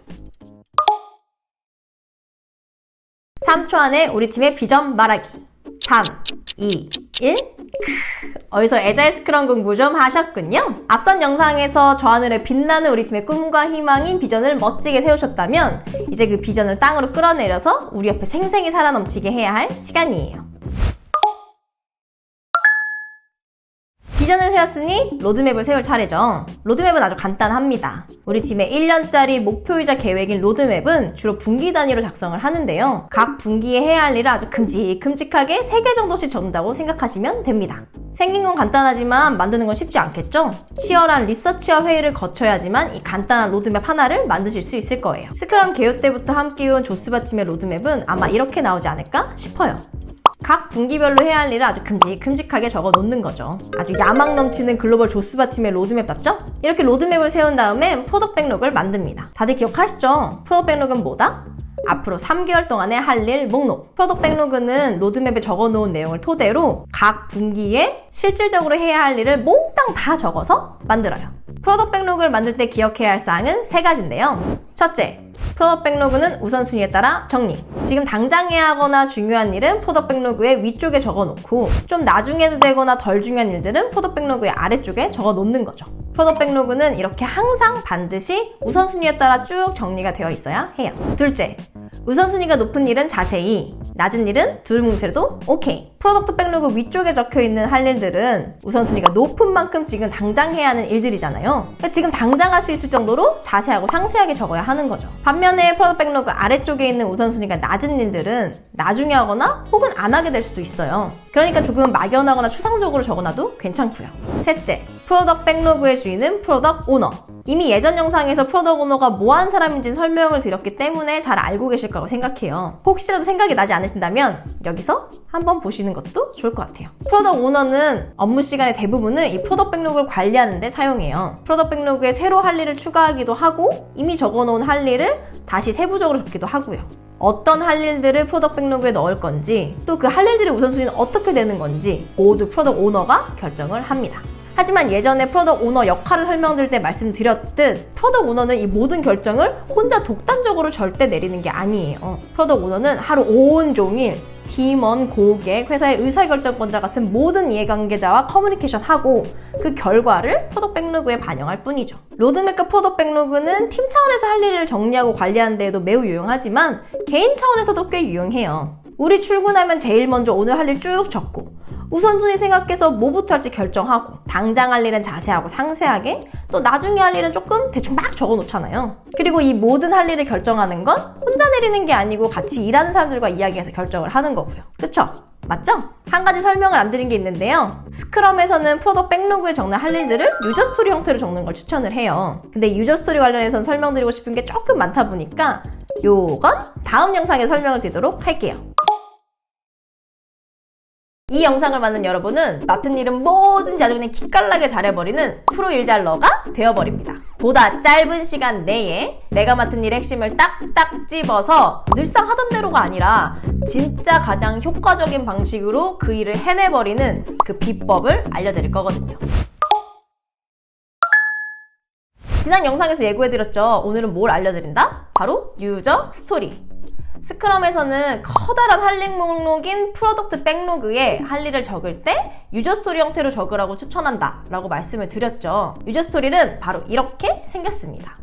3초 안에 우리 팀의 비전 말하기. 3, 2, 1. 어디서 애자일 스크럼 공부 좀 하셨군요. 앞선 영상에서 저 하늘에 빛나는 우리 팀의 꿈과 희망인 비전을 멋지게 세우셨다면 이제 그 비전을 땅으로 끌어내려서 우리 옆에 생생히 살아넘치게 해야 할 시간이에요. 비전을 세웠으니 로드맵을 세울 차례죠. 로드맵은 아주 간단합니다. 우리 팀의 1년짜리 목표이자 계획인 로드맵은 주로 분기 단위로 작성을 하는데요. 각 분기에 해야 할 일을 아주 큼직큼직하게 3개 정도씩 적는다고 생각하시면 됩니다. 생긴 건 간단하지만 만드는 건 쉽지 않겠죠? 치열한 리서치와 회의를 거쳐야지만 이 간단한 로드맵 하나를 만드실 수 있을 거예요. 스크럼 개요 때부터 함께 해온 조스바 팀의 로드맵은 아마 이렇게 나오지 않을까 싶어요. 각 분기별로 해야 할 일을 아주 큼직큼직하게 적어 놓는 거죠. 아주 야망 넘치는 글로벌 조스바 팀의 로드맵답죠? 이렇게 로드맵을 세운 다음에 프로덕트 백록을 만듭니다. 다들 기억하시죠? 프로덕트 백록은 뭐다? 앞으로 3개월 동안의 할 일 목록. 프로덕트 백로그는 로드맵에 적어놓은 내용을 토대로 각 분기에 실질적으로 해야 할 일을 몽땅 다 적어서 만들어요. 프로덕트 백로그를 만들 때 기억해야 할 사항은 3가지인데요. 첫째, 프로덕트 백로그는 우선순위에 따라 정리. 지금 당장 해야 하거나 중요한 일은 프로덕트 백로그의 위쪽에 적어놓고 좀 나중에 해도 되거나 덜 중요한 일들은 프로덕트 백로그의 아래쪽에 적어놓는 거죠. 프로덕트 백로그는 이렇게 항상 반드시 우선순위에 따라 쭉 정리가 되어 있어야 해요. 둘째, 우선순위가 높은 일은 자세히, 낮은 일은 두루뭉술해도 오케이. 프로덕트 백로그 위쪽에 적혀있는 할 일들은 우선순위가 높은 만큼 지금 당장 해야 하는 일들이잖아요. 지금 당장 할 수 있을 정도로 자세하고 상세하게 적어야 하는 거죠. 반면에 프로덕트 백로그 아래쪽에 있는 우선순위가 낮은 일들은 나중에 하거나 혹은 안 하게 될 수도 있어요. 그러니까 조금 막연하거나 추상적으로 적어놔도 괜찮고요. 셋째, 프로덕트 백로그의 주인은 프로덕트 오너. 이미 예전 영상에서 프로덕트 오너가 뭐하는 사람인지는 설명을 드렸기 때문에 잘 알고 계실 거라고 생각해요. 혹시라도 생각이 나지 않으신다면 여기서 한번 보시는 것도 좋을 것 같아요. 프로덕트 오너는 업무 시간의 대부분을 이 프로덕트 백로그를 관리하는 데 사용해요. 프로덕트 백로그에 새로 할 일을 추가하기도 하고 이미 적어놓은 할 일을 다시 세부적으로 적기도 하고요. 어떤 할 일들을 프로덕트 백로그에 넣을 건지 또 그 할 일들의 우선순위는 어떻게 되는 건지 모두 프로덕트 오너가 결정을 합니다. 하지만 예전에 프로덕트 오너 역할을 설명드릴 때 말씀드렸듯 프로덕트 오너는 이 모든 결정을 혼자 독단적으로 절대 내리는 게 아니에요. 프로덕트 오너는 하루 온종일 팀원, 고객, 회사의 의사결정권자 같은 모든 이해관계자와 커뮤니케이션하고 그 결과를 프로덕트 백로그에 반영할 뿐이죠. 로드맵과 프로덕트 백로그는 팀 차원에서 할 일을 정리하고 관리하는 데에도 매우 유용하지만 개인 차원에서도 꽤 유용해요. 우리 출근하면 제일 먼저 오늘 할 일 쭉 적고 우선순위 생각해서 뭐부터 할지 결정하고 당장 할 일은 자세하고 상세하게 또 나중에 할 일은 조금 대충 막 적어놓잖아요. 그리고 이 모든 할 일을 결정하는 건 혼자 내리는 게 아니고 같이 일하는 사람들과 이야기해서 결정을 하는 거고요. 그쵸? 맞죠? 한 가지 설명을 안 드린 게 있는데요. 스크럼에서는 프로덕트 백로그에 적는 할 일들을 유저 스토리 형태로 적는 걸 추천을 해요. 근데 유저 스토리 관련해서는 설명드리고 싶은 게 조금 많다 보니까 요건 다음 영상에 설명을 드리도록 할게요. 이 영상을 만든 여러분은 맡은 일은 뭐든지 아주 그냥 기깔나게 잘해버리는 프로 일잘러가 되어버립니다. 보다 짧은 시간 내에 내가 맡은 일의 핵심을 딱딱 집어서 늘상 하던 대로가 아니라 진짜 가장 효과적인 방식으로 그 일을 해내버리는 그 비법을 알려드릴 거거든요. 지난 영상에서 예고해드렸죠. 오늘은 뭘 알려드린다? 바로 유저 스토리. 스크럼에서는 커다란 할 일 목록인 프로덕트 백로그에 할 일을 적을 때 유저 스토리 형태로 적으라고 추천한다 라고 말씀을 드렸죠. 유저 스토리는 바로 이렇게 생겼습니다.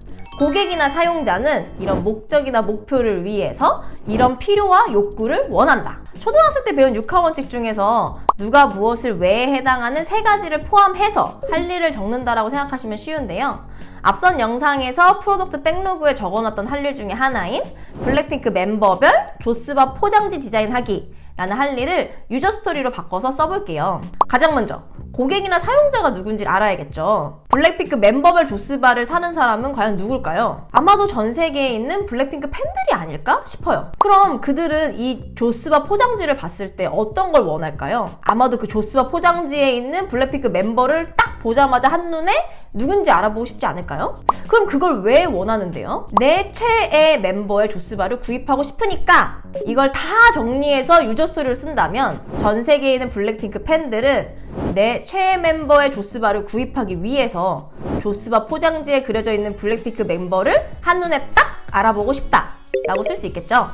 고객이나 사용자는 이런 목적이나 목표를 위해서 이런 필요와 욕구를 원한다. 초등학생 때 배운 6하원칙 중에서 누가 무엇을 왜에 해당하는 3가지를 포함해서 할 일을 적는다라고 생각하시면 쉬운데요. 앞선 영상에서 프로덕트 백로그에 적어놨던 할 일 중에 하나인 블랙핑크 멤버별 조스바 포장지 디자인하기 라는 할 일을 유저 스토리로 바꿔서 써볼게요. 가장 먼저 고객이나 사용자가 누군지 알아야겠죠. 블랙핑크 멤버별 조스바를 사는 사람은 과연 누굴까요? 아마도 전 세계에 있는 블랙핑크 팬들이 아닐까 싶어요. 그럼 그들은 이 조스바 포장지를 봤을 때 어떤 걸 원할까요? 아마도 그 조스바 포장지에 있는 블랙핑크 멤버를 딱 보자마자 한눈에 누군지 알아보고 싶지 않을까요? 그럼 그걸 왜 원하는데요? 내 최애 멤버의 조스바를 구입하고 싶으니까 이걸 다 정리해서 유저 스토리를 쓴다면 전 세계에 있는 블랙핑크 팬들은 내 최애 멤버의 조스바를 구입하기 위해서 조스바 포장지에 그려져 있는 블랙핑크 멤버를 한눈에 딱 알아보고 싶다 라고 쓸 수 있겠죠?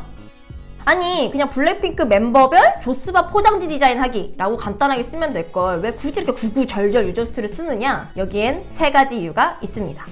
아니 그냥 블랙핑크 멤버별 조스바 포장지 디자인하기 라고 간단하게 쓰면 될걸 왜 굳이 이렇게 구구절절 유저 스토리를 쓰느냐? 여기엔 3가지 이유가 있습니다.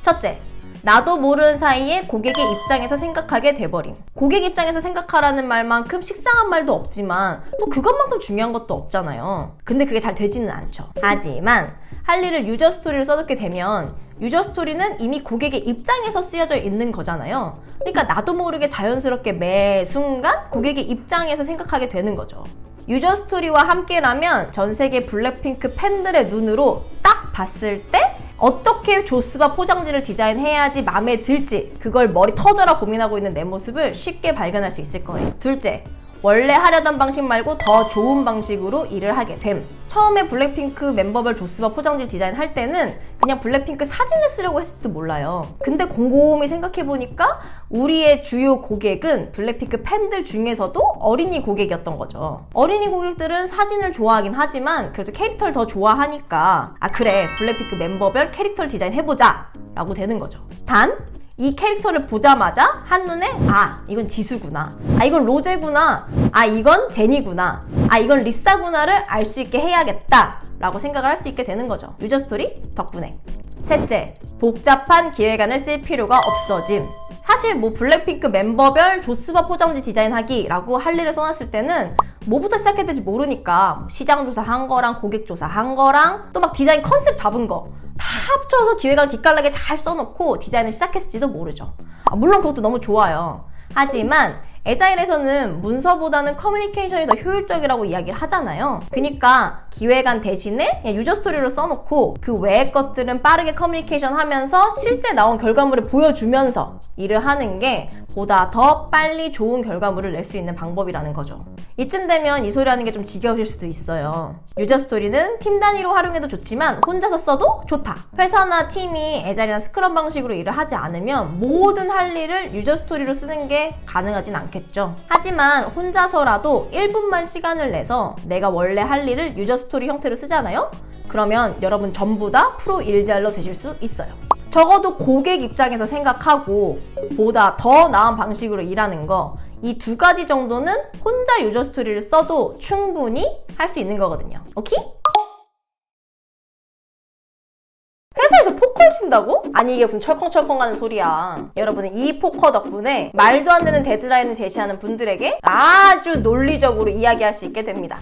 첫째, 나도 모르는 사이에 고객의 입장에서 생각하게 돼버림. 고객 입장에서 생각하라는 말만큼 식상한 말도 없지만 또 그것만큼 중요한 것도 없잖아요. 근데 그게 잘 되지는 않죠. 하지만 할 일을 유저 스토리로 써놓게 되면 유저 스토리는 이미 고객의 입장에서 쓰여져 있는 거잖아요. 그러니까 나도 모르게 자연스럽게 매 순간 고객의 입장에서 생각하게 되는 거죠. 유저 스토리와 함께라면 전 세계 블랙핑크 팬들의 눈으로 딱 봤을 때 어떻게 조스바 포장지를 디자인해야지 마음에 들지 그걸 머리 터져라 고민하고 있는 내 모습을 쉽게 발견할 수 있을 거예요. 둘째, 원래 하려던 방식 말고 더 좋은 방식으로 일을 하게 됨. 처음에 블랙핑크 멤버별 조스바 포장지를 디자인할 때는 그냥 블랙핑크 사진을 쓰려고 했을지도 몰라요. 근데 곰곰이 생각해보니까 우리의 주요 고객은 블랙핑크 팬들 중에서도 어린이 고객이었던 거죠. 어린이 고객들은 사진을 좋아하긴 하지만 그래도 캐릭터를 더 좋아하니까 아 그래 블랙핑크 멤버별 캐릭터를 디자인해보자 라고 되는 거죠. 단 이 캐릭터를 보자마자 한눈에 아 이건 지수구나, 아 이건 로제구나, 아 이건 제니구나, 아 이건 리사구나를 알 수 있게 해야겠다 라고 생각을 할 수 있게 되는 거죠. 유저 스토리 덕분에. 셋째, 복잡한 기획안을 쓸 필요가 없어짐. 사실 뭐 블랙핑크 멤버별 조스바 포장지 디자인하기 라고 할 일을 써놨을 때는 뭐부터 시작해야 될지 모르니까 시장 조사한 거랑 고객 조사한 거랑 또 막 디자인 컨셉 잡은 거 다 합쳐서 기획안 기깔나게 잘 써놓고 디자인을 시작했을지도 모르죠. 물론 그것도 너무 좋아요. 하지만 애자일에서는 문서보다는 커뮤니케이션이 더 효율적이라고 이야기를 하잖아요. 그러니까 기획안 대신에 그냥 유저 스토리로 써놓고 그 외의 것들은 빠르게 커뮤니케이션 하면서 실제 나온 결과물을 보여주면서 일을 하는 게 보다 더 빨리 좋은 결과물을 낼 수 있는 방법이라는 거죠. 이쯤 되면 이 소리 하는 게 좀 지겨우실 수도 있어요. 유저 스토리는 팀 단위로 활용해도 좋지만 혼자서 써도 좋다. 회사나 팀이 애자일이나 스크럼 방식으로 일을 하지 않으면 모든 할 일을 유저 스토리로 쓰는 게 가능하진 않겠죠. 하지만 혼자서라도 1분만 시간을 내서 내가 원래 할 일을 유저 스토리 형태로 쓰잖아요? 그러면 여러분 전부 다 프로 일자일러 되실 수 있어요. 적어도 고객 입장에서 생각하고 보다 더 나은 방식으로 일하는 거, 이 2가지 정도는 혼자 유저 스토리를 써도 충분히 할 수 있는 거거든요. 오케이? 회사에서 포커를 친다고? 아니 이게 무슨 철컹철컹 하는 소리야. 여러분은 이 포커 덕분에 말도 안 되는 데드라인을 제시하는 분들에게 아주 논리적으로 이야기할 수 있게 됩니다.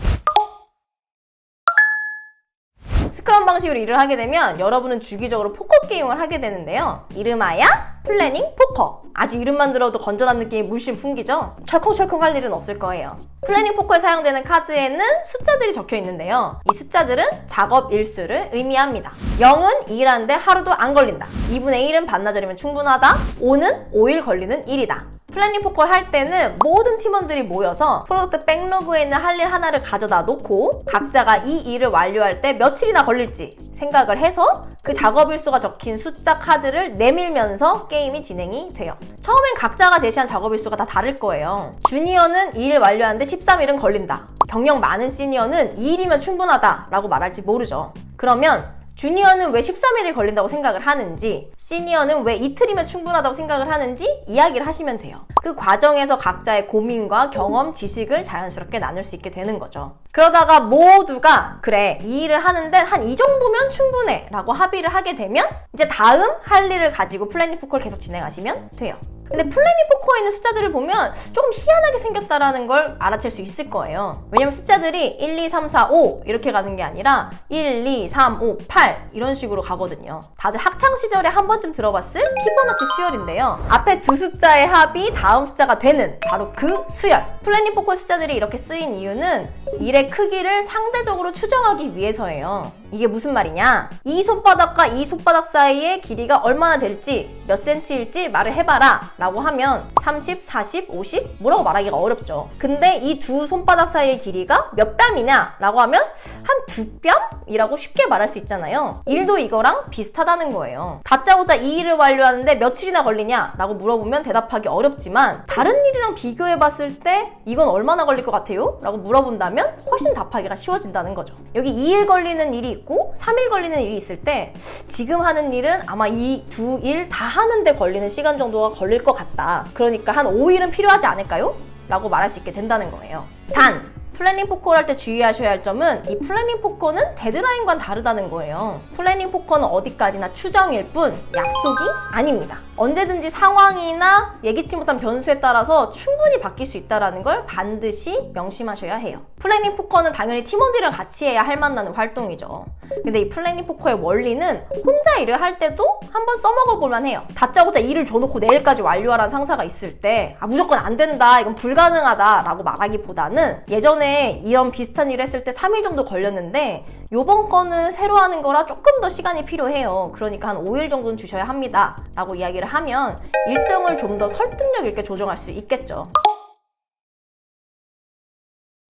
스크럼 방식으로 일을 하게 되면 여러분은 주기적으로 포커 게임을 하게 되는데요. 이름하여 플래닝 포커. 아주 이름만 들어도 건전한 느낌이 물씬 풍기죠? 철컹철컹 할 일은 없을 거예요. 플래닝 포커에 사용되는 카드에는 숫자들이 적혀 있는데요. 이 숫자들은 작업 일수를 의미합니다. 0은 일하는데 하루도 안 걸린다. 2분의 1은 반나절이면 충분하다. 5는 5일 걸리는 일이다. 플래닝 포커를 할 때는 모든 팀원들이 모여서 프로덕트 백로그에 있는 할 일 하나를 가져다 놓고 각자가 이 일을 완료할 때 며칠이나 걸릴지 생각을 해서 그 작업 일수가 적힌 숫자 카드를 내밀면서 게임이 진행이 돼요. 처음엔 각자가 제시한 작업 일수가 다 다를 거예요. 주니어는 이 일 완료하는데 13일은 걸린다. 경력 많은 시니어는 2일이면 충분하다 라고 말할지 모르죠. 그러면 주니어는 왜 13일이 걸린다고 생각을 하는지, 시니어는 왜 이틀이면 충분하다고 생각을 하는지 이야기를 하시면 돼요. 그 과정에서 각자의 고민과 경험, 지식을 자연스럽게 나눌 수 있게 되는 거죠. 그러다가 모두가 그래, 이 일을 하는데 한 이 정도면 충분해 라고 합의를 하게 되면 이제 다음 할 일을 가지고 플래닝 포커를 계속 진행하시면 돼요. 근데 플래닝 포커에 있는 숫자들을 보면 조금 희한하게 생겼다라는 걸 알아챌 수 있을 거예요. 왜냐면 숫자들이 1, 2, 3, 4, 5 이렇게 가는 게 아니라 1, 2, 3, 5, 8 이런 식으로 가거든요. 다들 학창시절에 한 번쯤 들어봤을 피보나치 수열인데요. 앞에 두 숫자의 합이 다음 숫자가 되는 바로 그 수열. 플래닝 포커 숫자들이 이렇게 쓰인 이유는 일의 크기를 상대적으로 추정하기 위해서예요. 이게 무슨 말이냐? 이 손바닥과 이 손바닥 사이의 길이가 얼마나 될지, 몇 센치일지 말을 해봐라 라고 하면 30, 40, 50? 뭐라고 말하기가 어렵죠. 근데 이 두 손바닥 사이의 길이가 몇 뺨이냐 라고 하면 한 2뺨이라고 쉽게 말할 수 있잖아요. 일도 이거랑 비슷하다는 거예요. 다짜고짜 이 일을 완료하는데 며칠이나 걸리냐 라고 물어보면 대답하기 어렵지만, 다른 일이랑 비교해봤을 때 이건 얼마나 걸릴 것 같아요? 라고 물어본다면 훨씬 답하기가 쉬워진다는 거죠. 여기 2일 걸리는 일이 있고 3일 걸리는 일이 있을 때 지금 하는 일은 아마 이 두 일 다 하는데 걸리는 시간 정도가 걸릴 것 같다. 그러니까 한 5일은 필요하지 않을까요? 라고 말할 수 있게 된다는 거예요. 단, 플래닝 포커를 할 때 주의하셔야 할 점은 이 플래닝 포커는 데드라인과는 다르다는 거예요. 플래닝 포커는 어디까지나 추정일 뿐 약속이 아닙니다. 언제든지 상황이나 예기치 못한 변수에 따라서 충분히 바뀔 수 있다는 걸 반드시 명심하셔야 해요. 플래닝 포커는 당연히 팀원들이랑 같이 해야 할 만나는 활동이죠. 근데 이 플래닝 포커의 원리는 혼자 일을 할 때도 한번 써먹어 볼만 해요. 다짜고짜 일을 줘놓고 내일까지 완료하라는 상사가 있을 때 무조건 안 된다, 이건 불가능하다 라고 말하기보다는 예전에 이런 비슷한 일을 했을 때 3일 정도 걸렸는데 요번 거는 새로 하는 거라 조금 더 시간이 필요해요. 그러니까 한 5일 정도는 주셔야 합니다 라고 이야기를 하면 일정을 좀 더 설득력 있게 조정할 수 있겠죠.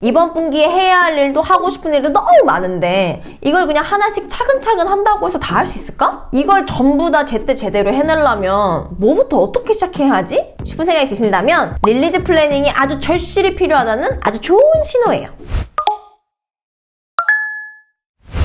이번 분기에 해야 할 일도 하고 싶은 일도 너무 많은데 이걸 그냥 하나씩 차근차근 한다고 해서 다 할 수 있을까? 이걸 전부 다 제때 제대로 해내려면 뭐부터 어떻게 시작해야 하지? 싶은 생각이 드신다면 릴리즈 플래닝이 아주 절실히 필요하다는 아주 좋은 신호예요.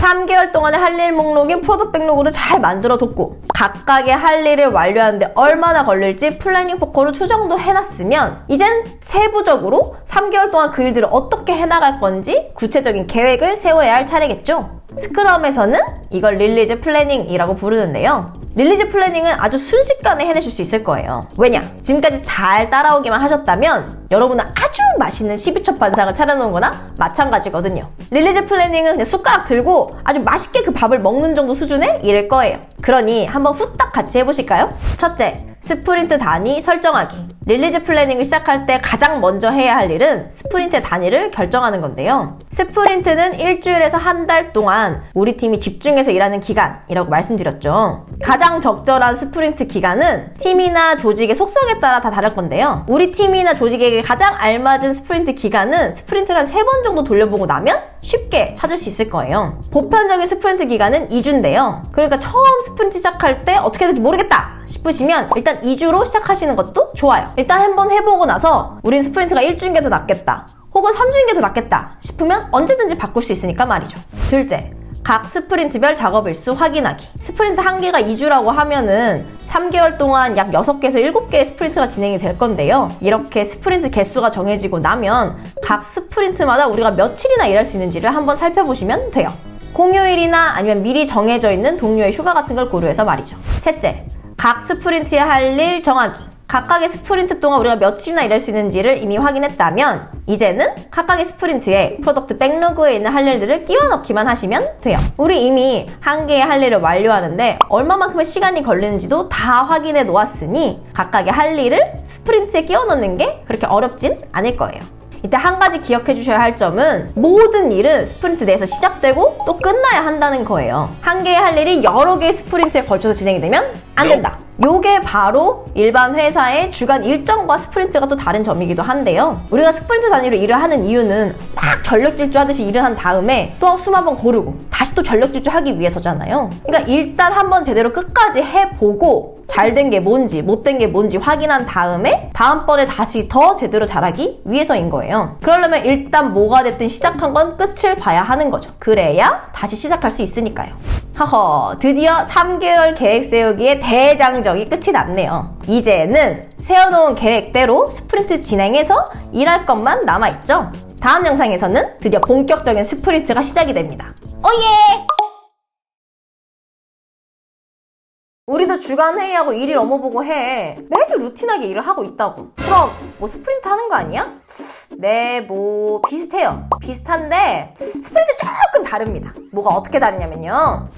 3개월 동안의 할 일 목록인 프로덕트 백록으로 잘 만들어뒀고 각각의 할 일을 완료하는데 얼마나 걸릴지 플래닝 포커로 추정도 해놨으면 이젠 세부적으로 3개월 동안 그 일들을 어떻게 해나갈 건지 구체적인 계획을 세워야 할 차례겠죠. 스크럼에서는 이걸 릴리즈 플래닝이라고 부르는데요. 릴리즈 플래닝은 아주 순식간에 해내실 수 있을 거예요. 왜냐? 지금까지 잘 따라오기만 하셨다면 여러분은 아주 맛있는 12첩 반상을 차려놓은 거나 마찬가지거든요. 릴리즈 플래닝은 그냥 숟가락 들고 아주 맛있게 그 밥을 먹는 정도 수준의 일일 거예요. 그러니 한번 후딱 같이 해보실까요? 첫째, 스프린트 단위 설정하기. 릴리즈 플래닝을 시작할 때 가장 먼저 해야 할 일은 스프린트 단위를 결정하는 건데요. 스프린트는 일주일에서 한 달 동안 우리 팀이 집중해서 일하는 기간이라고 말씀드렸죠. 가장 적절한 스프린트 기간은 팀이나 조직의 속성에 따라 다 다를 건데요. 우리 팀이나 조직에게 가장 알맞은 스프린트 기간은 스프린트를 한 3번 정도 돌려보고 나면 쉽게 찾을 수 있을 거예요. 보편적인 스프린트 기간은 2주인데요. 그러니까 처음 스프린트 시작할 때 어떻게 될지 모르겠다 싶으시면 일단 2주로 시작하시는 것도 좋아요. 일단 한번 해보고 나서 우린 스프린트가 1주인 게 더 낫겠다, 혹은 3주인 게 더 낫겠다 싶으면 언제든지 바꿀 수 있으니까 말이죠. 둘째, 각 스프린트별 작업 일수 확인하기. 스프린트 한 개가 2주라고 하면은 3개월 동안 약 6개에서 7개의 스프린트가 진행이 될 건데요. 이렇게 스프린트 개수가 정해지고 나면 각 스프린트마다 우리가 며칠이나 일할 수 있는지를 한번 살펴보시면 돼요. 공휴일이나 아니면 미리 정해져 있는 동료의 휴가 같은 걸 고려해서 말이죠. 셋째, 각 스프린트에 할 일 정하기. 각각의 스프린트 동안 우리가 며칠이나 일할 수 있는지를 이미 확인했다면 이제는 각각의 스프린트에 프로덕트 백로그에 있는 할 일들을 끼워 넣기만 하시면 돼요. 우리 이미 한 개의 할 일을 완료하는데 얼마만큼의 시간이 걸리는지도 다 확인해 놓았으니 각각의 할 일을 스프린트에 끼워 넣는 게 그렇게 어렵진 않을 거예요. 이때 한 가지 기억해 주셔야 할 점은 모든 일은 스프린트 내에서 시작되고 또 끝나야 한다는 거예요. 한 개의 할 일이 여러 개의 스프린트에 걸쳐서 진행이 되면 안 된다. 요게 바로 일반 회사의 주간 일정과 스프린트가 또 다른 점이기도 한데요. 우리가 스프린트 단위로 일을 하는 이유는 막 전력 질주하듯이 일을 한 다음에 또 수만 번 고르고 다시 또 전력 질주하기 위해서잖아요. 그러니까 일단 한번 제대로 끝까지 해보고 잘 된 게 뭔지 못 된 게 뭔지 확인한 다음에 다음번에 다시 더 제대로 잘하기 위해서인 거예요. 그러려면 일단 뭐가 됐든 시작한 건 끝을 봐야 하는 거죠. 그래야 다시 시작할 수 있으니까요. 허허, 드디어 3개월 계획 세우기의 대장정이 끝이 났네요. 이제는 세워놓은 계획대로 스프린트 진행해서 일할 것만 남아있죠. 다음 영상에서는 드디어 본격적인 스프린트가 시작이 됩니다. 오예! 우리도 주간 회의하고 일일 업무 보고 해. 매주 루틴하게 일을 하고 있다고. 그럼 뭐 스프린트 하는 거 아니야? 네, 뭐 비슷해요. 비슷한데 스프린트 조금 다릅니다. 뭐가 어떻게 다르냐면요.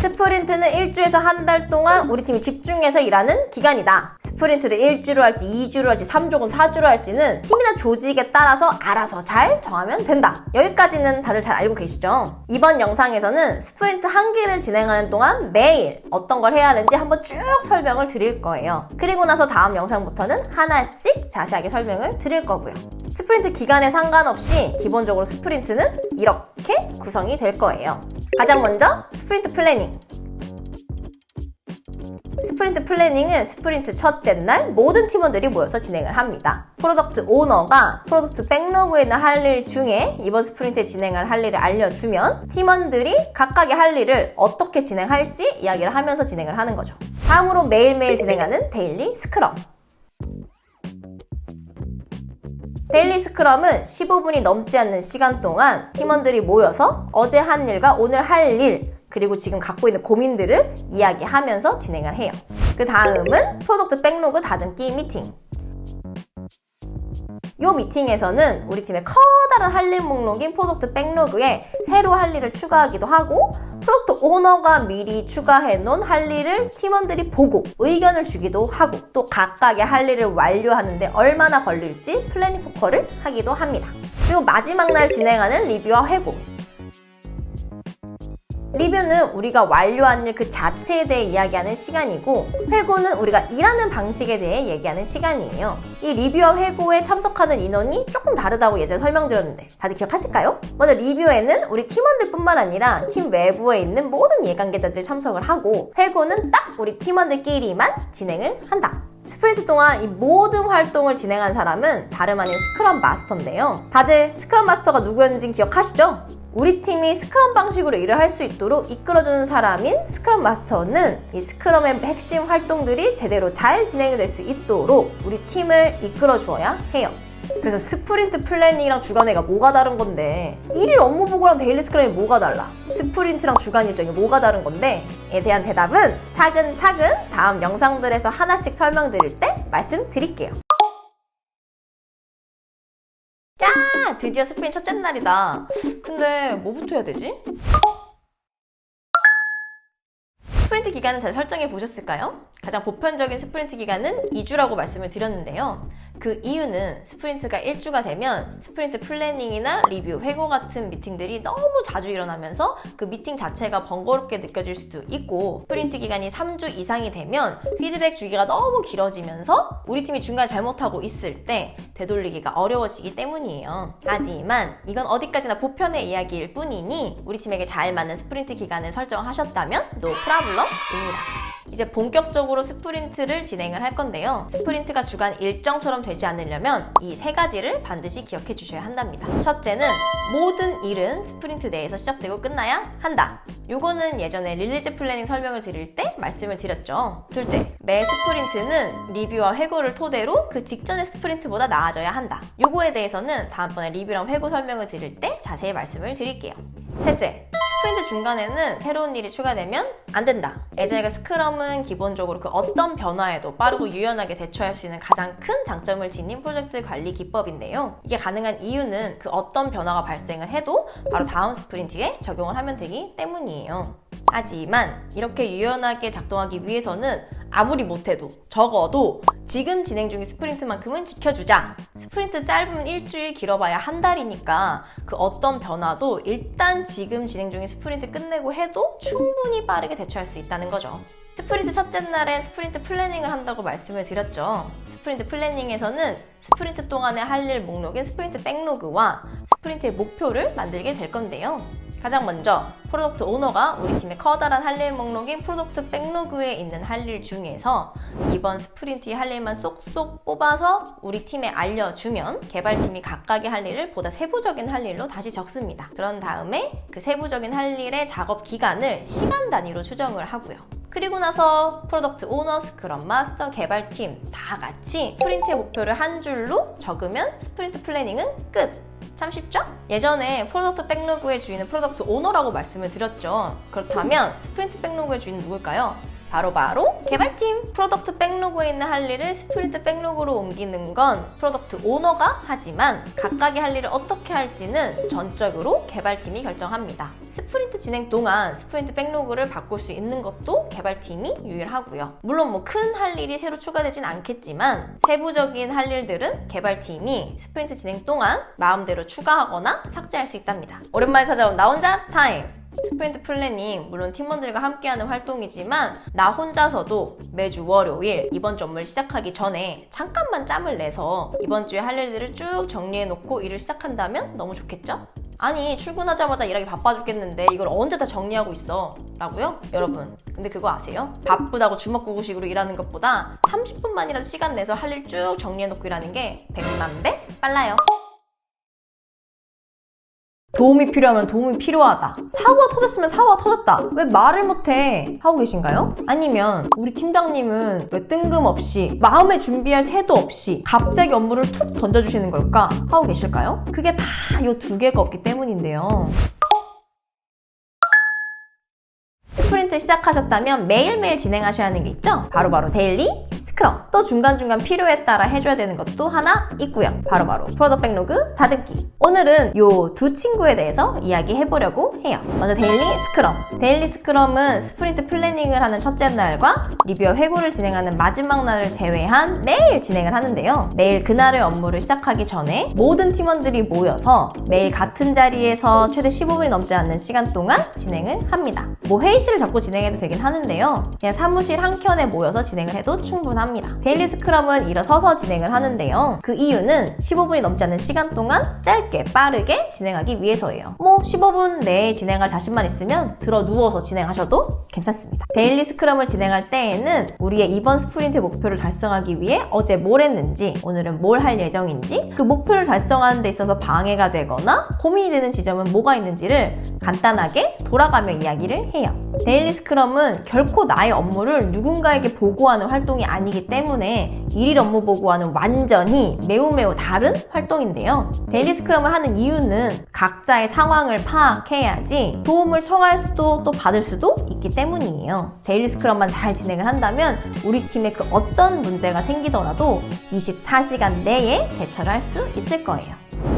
스프린트는 1주에서 한 달 동안 우리 팀이 집중해서 일하는 기간이다. 스프린트를 1주로 할지 2주로 할지 3주 혹은 4주로 할지는 팀이나 조직에 따라서 알아서 잘 정하면 된다. 여기까지는 다들 잘 알고 계시죠? 이번 영상에서는 스프린트 한 기를 진행하는 동안 매일 어떤 걸 해야 하는지 한번 쭉 설명을 드릴 거예요. 그리고 나서 다음 영상부터는 하나씩 자세하게 설명을 드릴 거고요. 스프린트 기간에 상관없이 기본적으로 스프린트는 이렇게 구성이 될 거예요. 가장 먼저 스프린트 플래닝. 스프린트 플래닝은 스프린트 첫째 날 모든 팀원들이 모여서 진행을 합니다. 프로덕트 오너가 프로덕트 백로그에 있는 할 일 중에 이번 스프린트에 진행할 할 일을 알려주면 팀원들이 각각의 할 일을 어떻게 진행할지 이야기를 하면서 진행을 하는 거죠. 다음으로 매일매일 진행하는 데일리 스크럼. 데일리 스크럼은 15분이 넘지 않는 시간 동안 팀원들이 모여서 어제 한 일과 오늘 할 일, 그리고 지금 갖고 있는 고민들을 이야기하면서 진행을 해요. 그 다음은 프로덕트 백로그 다듬기 미팅. 이 미팅에서는 우리 팀의 커다란 할 일 목록인 프로덕트 백로그에 새로 할 일을 추가하기도 하고 프로덕트 오너가 미리 추가해 놓은 할 일을 팀원들이 보고 의견을 주기도 하고 또 각각의 할 일을 완료하는데 얼마나 걸릴지 플래닝 포커를 하기도 합니다. 그리고 마지막 날 진행하는 리뷰와 회고. 리뷰는 우리가 완료한 일 그 자체에 대해 이야기하는 시간이고 회고는 우리가 일하는 방식에 대해 얘기하는 시간이에요. 이 리뷰와 회고에 참석하는 인원이 조금 다르다고 예전에 설명드렸는데 다들 기억하실까요? 먼저 리뷰에는 우리 팀원들뿐만 아니라 팀 외부에 있는 모든 이해관계자들이 참석을 하고 회고는 딱 우리 팀원들끼리만 진행을 한다. 스프린트 동안 이 모든 활동을 진행한 사람은 다름 아닌 스크럼 마스터인데요. 다들 스크럼 마스터가 누구였는지 기억하시죠? 우리 팀이 스크럼 방식으로 일을 할 수 있도록 이끌어주는 사람인 스크럼 마스터는 이 스크럼의 핵심 활동들이 제대로 잘 진행이 될 수 있도록 우리 팀을 이끌어 주어야 해요. 그래서 스프린트 플래닝이랑 주간회의가 뭐가 다른 건데 일일 업무 보고랑 데일리 스크럼이 뭐가 달라? 스프린트랑 주간 일정이 뭐가 다른 건데? 에 대한 대답은 차근차근 다음 영상들에서 하나씩 설명드릴 때 말씀드릴게요. 야! 드디어 스프린트 첫째 날이다. 근데 뭐부터 해야 되지? 스프린트 기간은 잘 설정해 보셨을까요? 가장 보편적인 스프린트 기간은 2주라고 말씀을 드렸는데요. 그 이유는 스프린트가 1주가 되면 스프린트 플래닝이나 리뷰, 회고 같은 미팅들이 너무 자주 일어나면서 그 미팅 자체가 번거롭게 느껴질 수도 있고 스프린트 기간이 3주 이상이 되면 피드백 주기가 너무 길어지면서 우리 팀이 중간에 잘못하고 있을 때 되돌리기가 어려워지기 때문이에요. 하지만 이건 어디까지나 보편의 이야기일 뿐이니 우리 팀에게 잘 맞는 스프린트 기간을 설정하셨다면 no problem입니다. 이제 본격적으로 스프린트를 진행을 할 건데요. 스프린트가 주간 일정처럼 되지 않으려면 이 세 가지를 반드시 기억해 주셔야 한답니다. 첫째는 모든 일은 스프린트 내에서 시작되고 끝나야 한다. 요거는 예전에 릴리즈 플래닝 설명을 드릴 때 말씀을 드렸죠. 둘째, 매 스프린트는 리뷰와 회고를 토대로 그 직전의 스프린트보다 나아져야 한다. 요거에 대해서는 다음번에 리뷰랑 회고 설명을 드릴 때 자세히 말씀을 드릴게요. 셋째, 스프린트 중간에는 새로운 일이 추가되면 안 된다. 예전에 스크럼은 기본적으로 그 어떤 변화에도 빠르고 유연하게 대처할 수 있는 가장 큰 장점을 지닌 프로젝트 관리 기법인데요. 이게 가능한 이유는 그 어떤 변화가 발생을 해도 바로 다음 스프린트에 적용을 하면 되기 때문이에요. 하지만 이렇게 유연하게 작동하기 위해서는 아무리 못해도 적어도 지금 진행 중인 스프린트만큼은 지켜주자. 스프린트 짧으면 일주일, 길어봐야 한 달이니까 그 어떤 변화도 일단 지금 진행 중인 스프린트 끝내고 해도 충분히 빠르게 대처할 수 있다는 거죠. 스프린트 첫째 날엔 스프린트 플래닝을 한다고 말씀을 드렸죠. 스프린트 플래닝에서는 스프린트 동안의 할 일 목록인 스프린트 백로그와 스프린트의 목표를 만들게 될 건데요. 가장 먼저 프로덕트 오너가 우리 팀의 커다란 할 일 목록인 프로덕트 백로그에 있는 할 일 중에서 이번 스프린트의 할 일만 쏙쏙 뽑아서 우리 팀에 알려주면 개발팀이 각각의 할 일을 보다 세부적인 할 일로 다시 적습니다. 그런 다음에 그 세부적인 할 일의 작업 기간을 시간 단위로 추정을 하고요. 그리고 나서 프로덕트 오너, 스크럼 마스터, 개발팀 다 같이 스프린트의 목표를 한 줄로 적으면 스프린트 플래닝은 끝! 참 쉽죠? 예전에 프로덕트 백로그의 주인은 프로덕트 오너라고 말씀을 드렸죠. 그렇다면 스프린트 백로그의 주인은 누굴까요? 바로 개발팀! 프로덕트 백로그에 있는 할 일을 스프린트 백로그로 옮기는 건 프로덕트 오너가 하지만 각각의 할 일을 어떻게 할지는 전적으로 개발팀이 결정합니다. 스프린트 진행 동안 스프린트 백로그를 바꿀 수 있는 것도 개발팀이 유일하고요. 물론 큰 할 일이 새로 추가되진 않겠지만 세부적인 할 일들은 개발팀이 스프린트 진행 동안 마음대로 추가하거나 삭제할 수 있답니다. 오랜만에 찾아온 나 혼자 타임! 스프린트 플래닝, 물론 팀원들과 함께하는 활동이지만 나 혼자서도 매주 월요일 이번 주 업무를 시작하기 전에 잠깐만 짬을 내서 이번 주에 할 일들을 쭉 정리해놓고 일을 시작한다면 너무 좋겠죠? 아니 출근하자마자 일하기 바빠 죽겠는데 이걸 언제 다 정리하고 있어? 라고요? 여러분 근데 그거 아세요? 바쁘다고 주먹구구식으로 일하는 것보다 30분만이라도 시간 내서 할 일 쭉 정리해놓고 일하는 게 100만 배 빨라요. 도움이 필요하면 도움이 필요하다. 사고가 터졌으면 사고가 터졌다. 왜 말을 못해? 하고 계신가요? 아니면 우리 팀장님은 왜 뜬금없이 마음에 준비할 새도 없이 갑자기 업무를 툭 던져주시는 걸까? 하고 계실까요? 그게 다 이 두 개가 없기 때문인데요. 스프린트 시작하셨다면 매일매일 진행하셔야 하는 게 있죠? 바로 데일리 스크럼. 또 중간중간 필요에 따라 해줘야 되는 것도 하나 있고요. 바로 프로덕트 백로그 다듬기. 오늘은 요 두 친구에 대해서 이야기해보려고 해요. 먼저 데일리 스크럼. 데일리 스크럼은 스프린트 플래닝을 하는 첫째 날과 리뷰와 회고를 진행하는 마지막 날을 제외한 매일 진행을 하는데요. 매일 그날의 업무를 시작하기 전에 모든 팀원들이 모여서 매일 같은 자리에서 최대 15분이 넘지 않는 시간 동안 진행을 합니다. 회의실을 잡고 진행해도 되긴 하는데요. 그냥 사무실 한켠에 모여서 진행을 해도 충분합니다. 데일리 스크럼은 일어서서 진행을 하는데요. 그 이유는 15분이 넘지 않는 시간 동안 짧게 빠르게 진행하기 위해서예요. 15분 내에 진행할 자신만 있으면 들어 누워서 진행하셔도 괜찮습니다. 데일리 스크럼을 진행할 때에는 우리의 이번 스프린트 목표를 달성하기 위해 어제 뭘 했는지, 오늘은 뭘 할 예정인지, 그 목표를 달성하는 데 있어서 방해가 되거나 고민이 되는 지점은 뭐가 있는지를 간단하게 돌아가며 이야기를 해요. 데일리 스크럼은 결코 나의 업무를 누군가에게 보고하는 활동이 아니기 때문에 일일 업무 보고와는 완전히 매우 다른 활동인데요. 데일리 스크럼을 하는 이유는 각자의 상황을 파악해야지 도움을 청할 수도 또 받을 수도 있기 때문이에요. 데일리 스크럼만 잘 진행을 한다면 우리 팀에 그 어떤 문제가 생기더라도 24시간 내에 대처를 할 수 있을 거예요.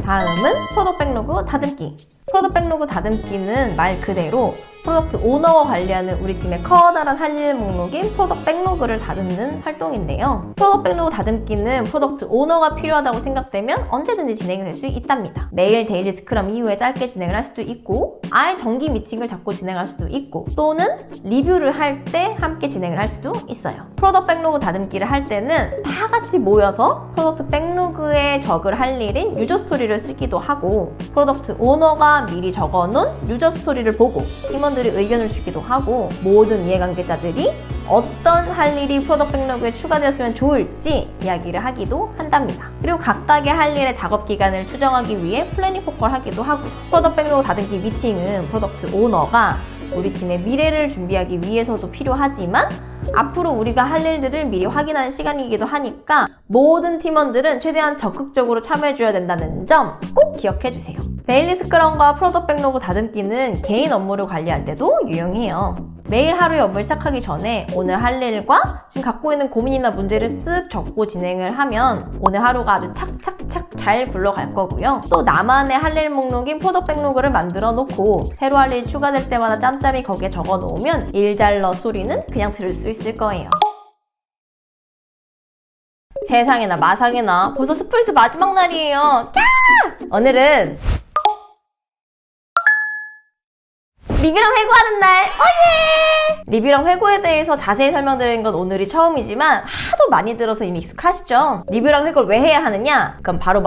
다음은 프로덕트 백로그 다듬기. 프로덕트 백로그 다듬기는 말 그대로 프로덕트 오너가 관리하는 우리 팀의 커다란 할 일 목록인 프로덕트 백로그를 다듬는 활동인데요. 프로덕트 백로그 다듬기는 프로덕트 오너가 필요하다고 생각되면 언제든지 진행이 될 수 있답니다. 매일 데일리 스크럼 이후에 짧게 진행을 할 수도 있고 아예 정기 미팅을 잡고 진행할 수도 있고 또는 리뷰를 할 때 함께 진행을 할 수도 있어요. 프로덕트 백로그 다듬기를 할 때는 다 같이 모여서 프로덕트 백로그에 적을 할 일인 유저 스토리를 쓰기도 하고 프로덕트 오너가 미리 적어놓은 유저 스토리를 보고 팀원들이 의견을 주기도 하고 모든 이해관계자들이 어떤 할 일이 프로덕트 백로그에 추가되었으면 좋을지 이야기를 하기도 한답니다. 그리고 각각의 할 일의 작업 기간을 추정하기 위해 플래닝 포컬 하기도 하고 프로덕트 백로그 다듬기 미팅은 프로덕트 오너가 우리 팀의 미래를 준비하기 위해서도 필요하지만 앞으로 우리가 할 일들을 미리 확인하는 시간이기도 하니까 모든 팀원들은 최대한 적극적으로 참여해줘야 된다는 점 꼭 기억해주세요. 데일리 스크럼과 프로덕트 백로그 다듬기는 개인 업무를 관리할 때도 유용해요. 매일 하루의 업무를 시작하기 전에 오늘 할 일과 지금 갖고 있는 고민이나 문제를 쓱 적고 진행을 하면 오늘 하루가 아주 착착착 잘 굴러갈 거고요. 또 나만의 할 일 목록인 프로덕트 백로그를 만들어 놓고 새로 할 일이 추가될 때마다 짬짬이 거기에 적어 놓으면 일 잘러 소리는 그냥 들을 수 있을 거예요. 세상에나 마상에나 벌써 스프린트 마지막 날이에요. 오늘은 리뷰랑 회고하는 날! 오예! 리뷰랑 회고에 대해서 자세히 설명드리는 건 오늘이 처음이지만 하도 많이 들어서 이미 익숙하시죠? 리뷰랑 회고를 왜 해야 하느냐? 그럼 바로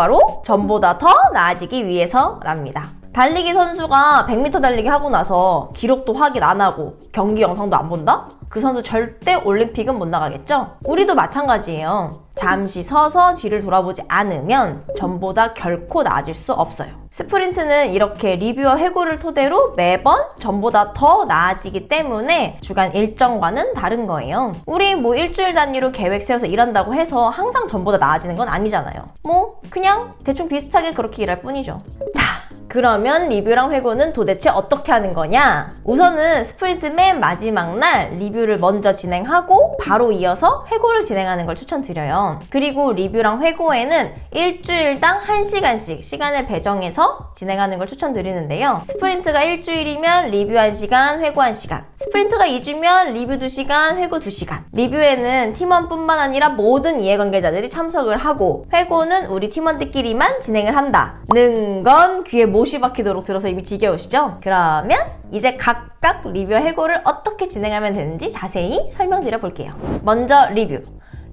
전보다 더 나아지기 위해서랍니다. 달리기 선수가 100m 달리기 하고 나서 기록도 확인 안 하고 경기 영상도 안 본다? 그 선수 절대 올림픽은 못 나가겠죠? 우리도 마찬가지예요. 잠시 서서 뒤를 돌아보지 않으면 전보다 결코 나아질 수 없어요. 스프린트는 이렇게 리뷰와 회고를 토대로 매번 전보다 더 나아지기 때문에 주간 일정과는 다른 거예요. 우리 뭐 일주일 단위로 계획 세워서 일한다고 해서 항상 전보다 나아지는 건 아니잖아요. 뭐 그냥 대충 비슷하게 그렇게 일할 뿐이죠. 자, 그러면 리뷰랑 회고는 도대체 어떻게 하는 거냐? 우선은 스프린트 맨 마지막 날 리뷰를 먼저 진행하고 바로 이어서 회고를 진행하는 걸 추천드려요. 그리고 리뷰랑 회고에는 일주일당 1시간씩 시간을 배정해서 진행하는 걸 추천드리는데요. 스프린트가 일주일이면 리뷰 1시간, 회고 1시간. 스프린트가 2주면 리뷰 2시간, 회고 2시간. 리뷰에는 팀원뿐만 아니라 모든 이해관계자들이 참석을 하고 회고는 우리 팀원들끼리만 진행을 한다는 건 귀에 못이 박히도록 들어서 이미 지겨우시죠? 그러면 이제 각각 리뷰와 회고를 어떻게 진행하면 되는지 자세히 설명드려 볼게요. 먼저 리뷰.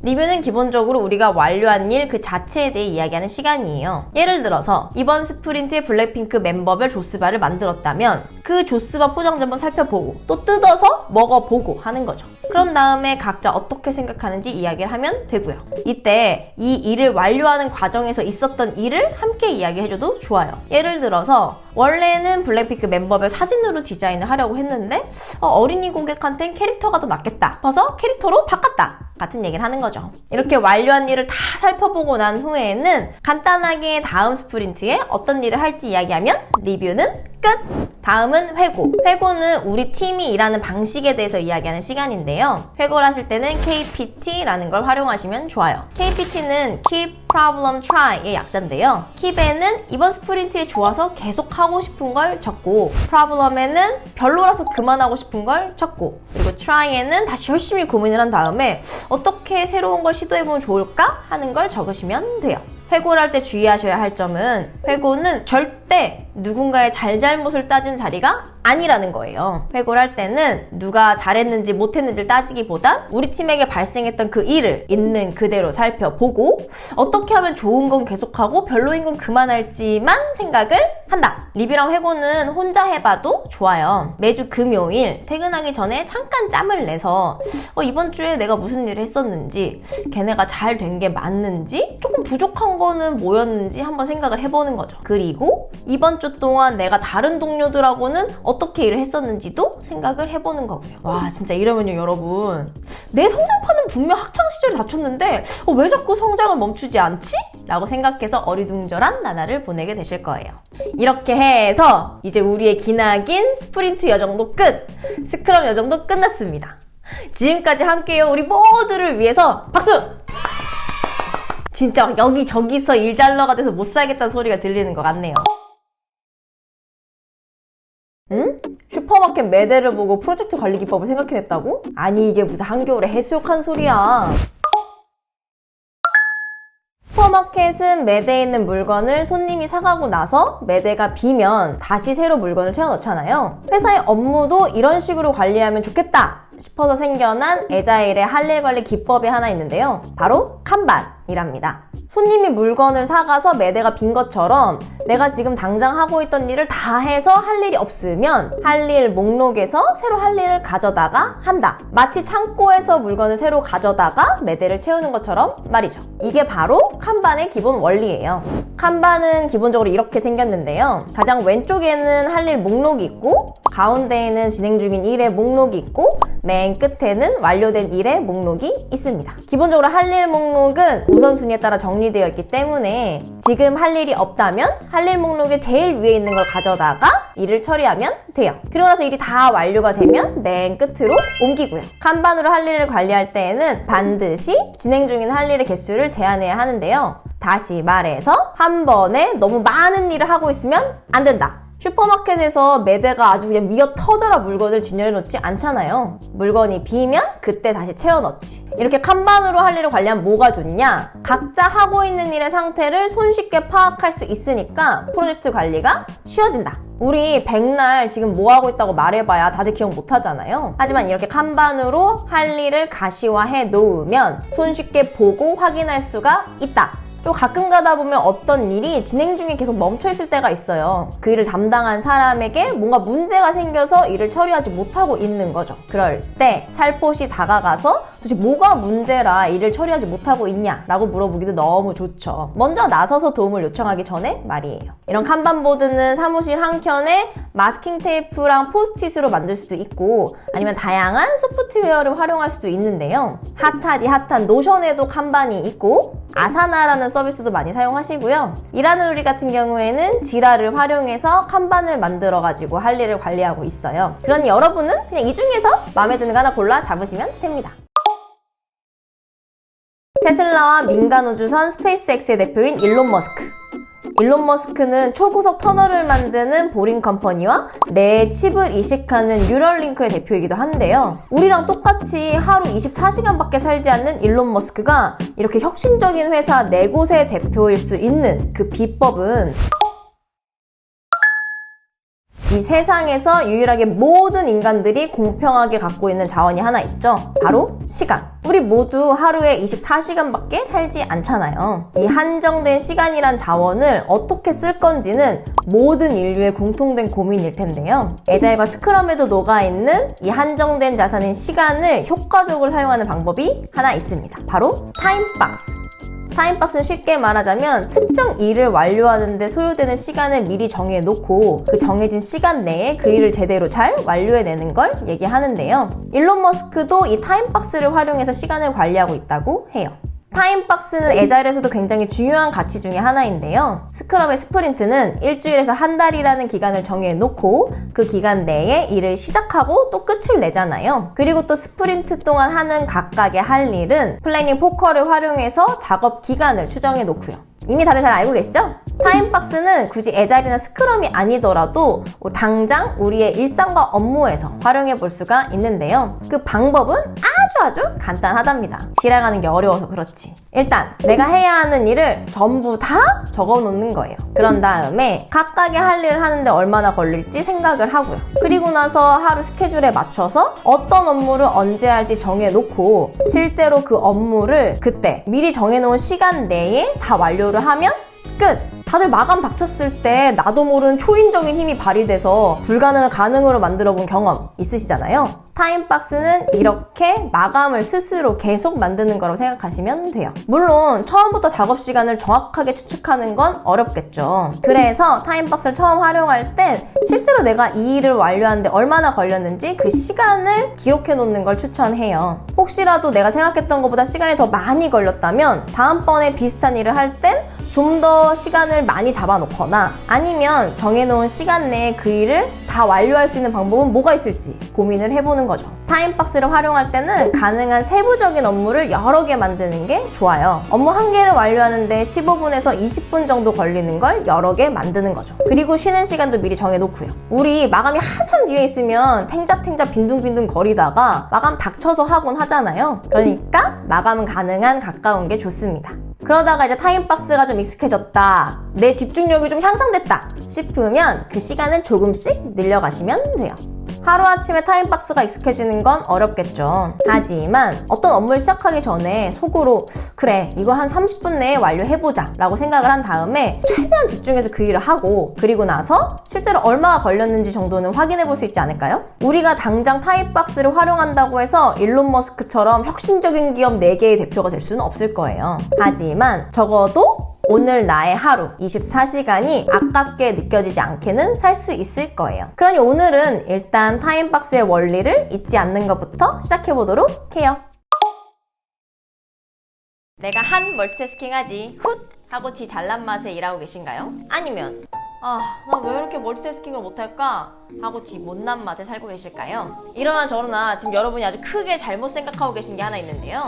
리뷰는 기본적으로 우리가 완료한 일 그 자체에 대해 이야기하는 시간이에요. 예를 들어서 이번 스프린트에 블랙핑크 멤버별 조스바를 만들었다면 그 조스바 포장지 한번 살펴보고 또 뜯어서 먹어보고 하는 거죠. 그런 다음에 각자 어떻게 생각하는지 이야기를 하면 되고요. 이때 이 일을 완료하는 과정에서 있었던 일을 함께 이야기해줘도 좋아요. 예를 들어서 원래는 블랙핑크 멤버별 사진으로 디자인을 하려고 했는데 어린이 고객한테는 캐릭터가 더 낫겠다 싶어서 캐릭터로 바꿨다 같은 얘기를 하는 거죠. 이렇게 완료한 일을 다 살펴보고 난 후에는 간단하게 다음 스프린트에 어떤 일을 할지 이야기하면 리뷰는 끝! 다음은 회고. 회고는 우리 팀이 일하는 방식에 대해서 이야기하는 시간인데요. 회고를 하실 때는 KPT라는 걸 활용하시면 좋아요. KPT는 Keep, Problem, Try의 약자인데요. Keep에는 이번 스프린트에 좋아서 계속 하고 싶은 걸 적고, Problem에는 별로라서 그만하고 싶은 걸 적고, 그리고 Try에는 다시 열심히 고민을 한 다음에 어떻게 새로운 걸 시도해보면 좋을까 하는 걸 적으시면 돼요. 회고를 할 때 주의하셔야 할 점은 회고는 절대 누군가의 잘잘못을 따진 자리가 아니라는 거예요. 회고를 할 때는 누가 잘했는지 못했는지를 따지기보단 우리 팀에게 발생했던 그 일을 있는 그대로 살펴보고 어떻게 하면 좋은 건 계속하고 별로인 건 그만할지만 생각을 한다. 리뷰랑 회고는 혼자 해봐도 좋아요. 매주 금요일 퇴근하기 전에 잠깐 짬을 내서 이번 주에 내가 무슨 일을 했었는지 걔네가 잘 된 게 맞는지 조금 부족한 거는 뭐였는지 한번 생각을 해보는 거죠. 그리고 이번 주 동안 내가 다른 동료들하고는 어떻게 일을 했었는지도 생각을 해보는 거고요. 와, 진짜 이러면요 여러분, 내 성장판은 분명 학창시절에 다쳤는데 왜 자꾸 성장을 멈추지 않지? 라고 생각해서 어리둥절한 나날을 보내게 되실 거예요. 이렇게 해서 이제 우리의 기나긴 스프린트 여정도 끝! 스크럼 여정도 끝났습니다. 지금까지 함께해온 우리 모두를 위해서 박수! 진짜 여기저기서 일잘러가 돼서 못 살겠다는 소리가 들리는 것 같네요. 응? 슈퍼마켓 매대를 보고 프로젝트 관리 기법을 생각해냈다고? 아니 이게 무슨 한겨울에 해수욕한 소리야. 슈퍼마켓은 매대에 있는 물건을 손님이 사가고 나서 매대가 비면 다시 새로 물건을 채워 넣잖아요. 회사의 업무도 이런 식으로 관리하면 좋겠다 싶어서 생겨난 애자일의 할 일 관리 기법이 하나 있는데요. 바로 칸반이랍니다. 손님이 물건을 사가서 매대가 빈 것처럼 내가 지금 당장 하고 있던 일을 다 해서 할 일이 없으면 할 일 목록에서 새로 할 일을 가져다가 한다. 마치 창고에서 물건을 새로 가져다가 매대를 채우는 것처럼 말이죠. 이게 바로 칸반의 기본 원리예요. 칸반은 기본적으로 이렇게 생겼는데요. 가장 왼쪽에는 할 일 목록이 있고 가운데에는 진행 중인 일의 목록이 있고 맨 끝에는 완료된 일의 목록이 있습니다. 기본적으로 할 일 목록은 우선순위에 따라 정리되어 있기 때문에 지금 할 일이 없다면 할 일 목록의 제일 위에 있는 걸 가져다가 일을 처리하면 돼요. 그리고 나서 일이 다 완료가 되면 맨 끝으로 옮기고요. 칸반으로 할 일을 관리할 때에는 반드시 진행 중인 할 일의 개수를 제한해야 하는데요. 다시 말해서 한 번에 너무 많은 일을 하고 있으면 안 된다. 슈퍼마켓에서 매대가 아주 그냥 미어 터져라 물건을 진열해 놓지 않잖아요. 물건이 비면 그때 다시 채워 넣지. 이렇게 칸반으로 할 일을 관리하면 뭐가 좋냐? 각자 하고 있는 일의 상태를 손쉽게 파악할 수 있으니까 프로젝트 관리가 쉬워진다. 우리 백날 지금 뭐 하고 있다고 말해봐야 다들 기억 못 하잖아요. 하지만 이렇게 칸반으로 할 일을 가시화해 놓으면 손쉽게 보고 확인할 수가 있다. 또 가끔 가다 보면 어떤 일이 진행 중에 계속 멈춰 있을 때가 있어요. 그 일을 담당한 사람에게 뭔가 문제가 생겨서 일을 처리하지 못하고 있는 거죠. 그럴 때 살포시 다가가서 도대체 뭐가 문제라 일을 처리하지 못하고 있냐라고 물어보기도 너무 좋죠. 먼저 나서서 도움을 요청하기 전에 말이에요. 이런 칸반보드는 사무실 한켠에 마스킹 테이프랑 포스트잇으로 만들 수도 있고 아니면 다양한 소프트웨어를 활용할 수도 있는데요. 핫하디 핫한 노션에도 칸반이 있고 아사나라는 서비스도 많이 사용하시고요. 일하는 우리 같은 경우에는 지라를 활용해서 칸반을 만들어가지고 할 일을 관리하고 있어요. 그러니 여러분은 그냥 이 중에서 마음에 드는 거 하나 골라 잡으시면 됩니다. 테슬라와 민간우주선 스페이스X의 대표인 일론 머스크. 일론 머스크는 초고속 터널을 만드는 보링 컴퍼니와 뇌에 칩을 이식하는 뉴럴링크의 대표이기도 한데요. 우리랑 똑같이 하루 24시간밖에 살지 않는 일론 머스크가 이렇게 혁신적인 회사 4곳의 대표일 수 있는 그 비법은 이 세상에서 유일하게 모든 인간들이 공평하게 갖고 있는 자원이 하나 있죠. 바로 시간. 우리 모두 하루에 24시간밖에 살지 않잖아요. 이 한정된 시간이란 자원을 어떻게 쓸 건지는 모든 인류의 공통된 고민일 텐데요. 애자일과 스크럼에도 녹아있는 이 한정된 자산인 시간을 효과적으로 사용하는 방법이 하나 있습니다. 바로 타임박스. 타임박스는 쉽게 말하자면 특정 일을 완료하는 데 소요되는 시간을 미리 정해놓고 그 정해진 시간 내에 그 일을 제대로 잘 완료해내는 걸 얘기하는데요. 일론 머스크도 이 타임박스를 활용해서 시간을 관리하고 있다고 해요. 타임박스는 애자일에서도 굉장히 중요한 가치 중에 하나인데요. 스크럼의 스프린트는 일주일에서 한 달이라는 기간을 정해놓고 그 기간 내에 일을 시작하고 또 끝을 내잖아요. 그리고 또 스프린트 동안 하는 각각의 할 일은 플래닝 포커를 활용해서 작업 기간을 추정해놓고요. 이미 다들 잘 알고 계시죠? 타임박스는 굳이 애자일이나 스크럼이 아니더라도 당장 우리의 일상과 업무에서 활용해 볼 수가 있는데요. 그 방법은 아주 간단하답니다. 실행하는 게 어려워서 그렇지. 일단 내가 해야 하는 일을 전부 다 적어 놓는 거예요. 그런 다음에 각각의 할 일을 하는데 얼마나 걸릴지 생각을 하고요. 그리고 나서 하루 스케줄에 맞춰서 어떤 업무를 언제 할지 정해놓고 실제로 그 업무를 그때 미리 정해놓은 시간 내에 다 완료를 하면 끝! 다들 마감 닥쳤을 때 나도 모르는 초인적인 힘이 발휘돼서 불가능을 가능으로 만들어 본 경험 있으시잖아요. 타임박스는 이렇게 마감을 스스로 계속 만드는 거라고 생각하시면 돼요. 물론 처음부터 작업 시간을 정확하게 추측하는 건 어렵겠죠. 그래서 타임박스를 처음 활용할 땐 실제로 내가 이 일을 완료하는데 얼마나 걸렸는지 그 시간을 기록해 놓는 걸 추천해요. 혹시라도 내가 생각했던 것보다 시간이 더 많이 걸렸다면 다음번에 비슷한 일을 할 땐 좀 더 시간을 많이 잡아놓거나 아니면 정해놓은 시간 내에 그 일을 다 완료할 수 있는 방법은 뭐가 있을지 고민을 해보는 거죠. 타임박스를 활용할 때는 가능한 세부적인 업무를 여러 개 만드는 게 좋아요. 업무 한 개를 완료하는데 15분에서 20분 정도 걸리는 걸 여러 개 만드는 거죠. 그리고 쉬는 시간도 미리 정해놓고요. 우리 마감이 한참 뒤에 있으면 탱자탱자 빈둥빈둥 거리다가 마감 닥쳐서 하곤 하잖아요. 그러니까 마감은 가능한 가까운 게 좋습니다. 그러다가 이제 타임박스가 좀 익숙해졌다, 내 집중력이 좀 향상됐다 싶으면 그 시간을 조금씩 늘려가시면 돼요. 하루아침에 타임박스가 익숙해지는 건 어렵겠죠. 하지만 어떤 업무를 시작하기 전에 속으로 그래 이거 한 30분 내에 완료해보자 라고 생각을 한 다음에 최대한 집중해서 그 일을 하고 그리고 나서 실제로 얼마가 걸렸는지 정도는 확인해 볼 수 있지 않을까요? 우리가 당장 타임박스를 활용한다고 해서 일론 머스크처럼 혁신적인 기업 4개의 대표가 될 수는 없을 거예요. 하지만 적어도 오늘 나의 하루 24시간이 아깝게 느껴지지 않게는 살 수 있을 거예요. 그러니 오늘은 일단 타임박스의 원리를 잊지 않는 것부터 시작해보도록 해요. 내가 한 멀티태스킹 하지 훗! 하고 지 잘난 맛에 일하고 계신가요? 아니면 나 왜 이렇게 멀티태스킹을 못할까? 하고 지 못난 맛에 살고 계실까요? 이러나 저러나 지금 여러분이 아주 크게 잘못 생각하고 계신 게 하나 있는데요.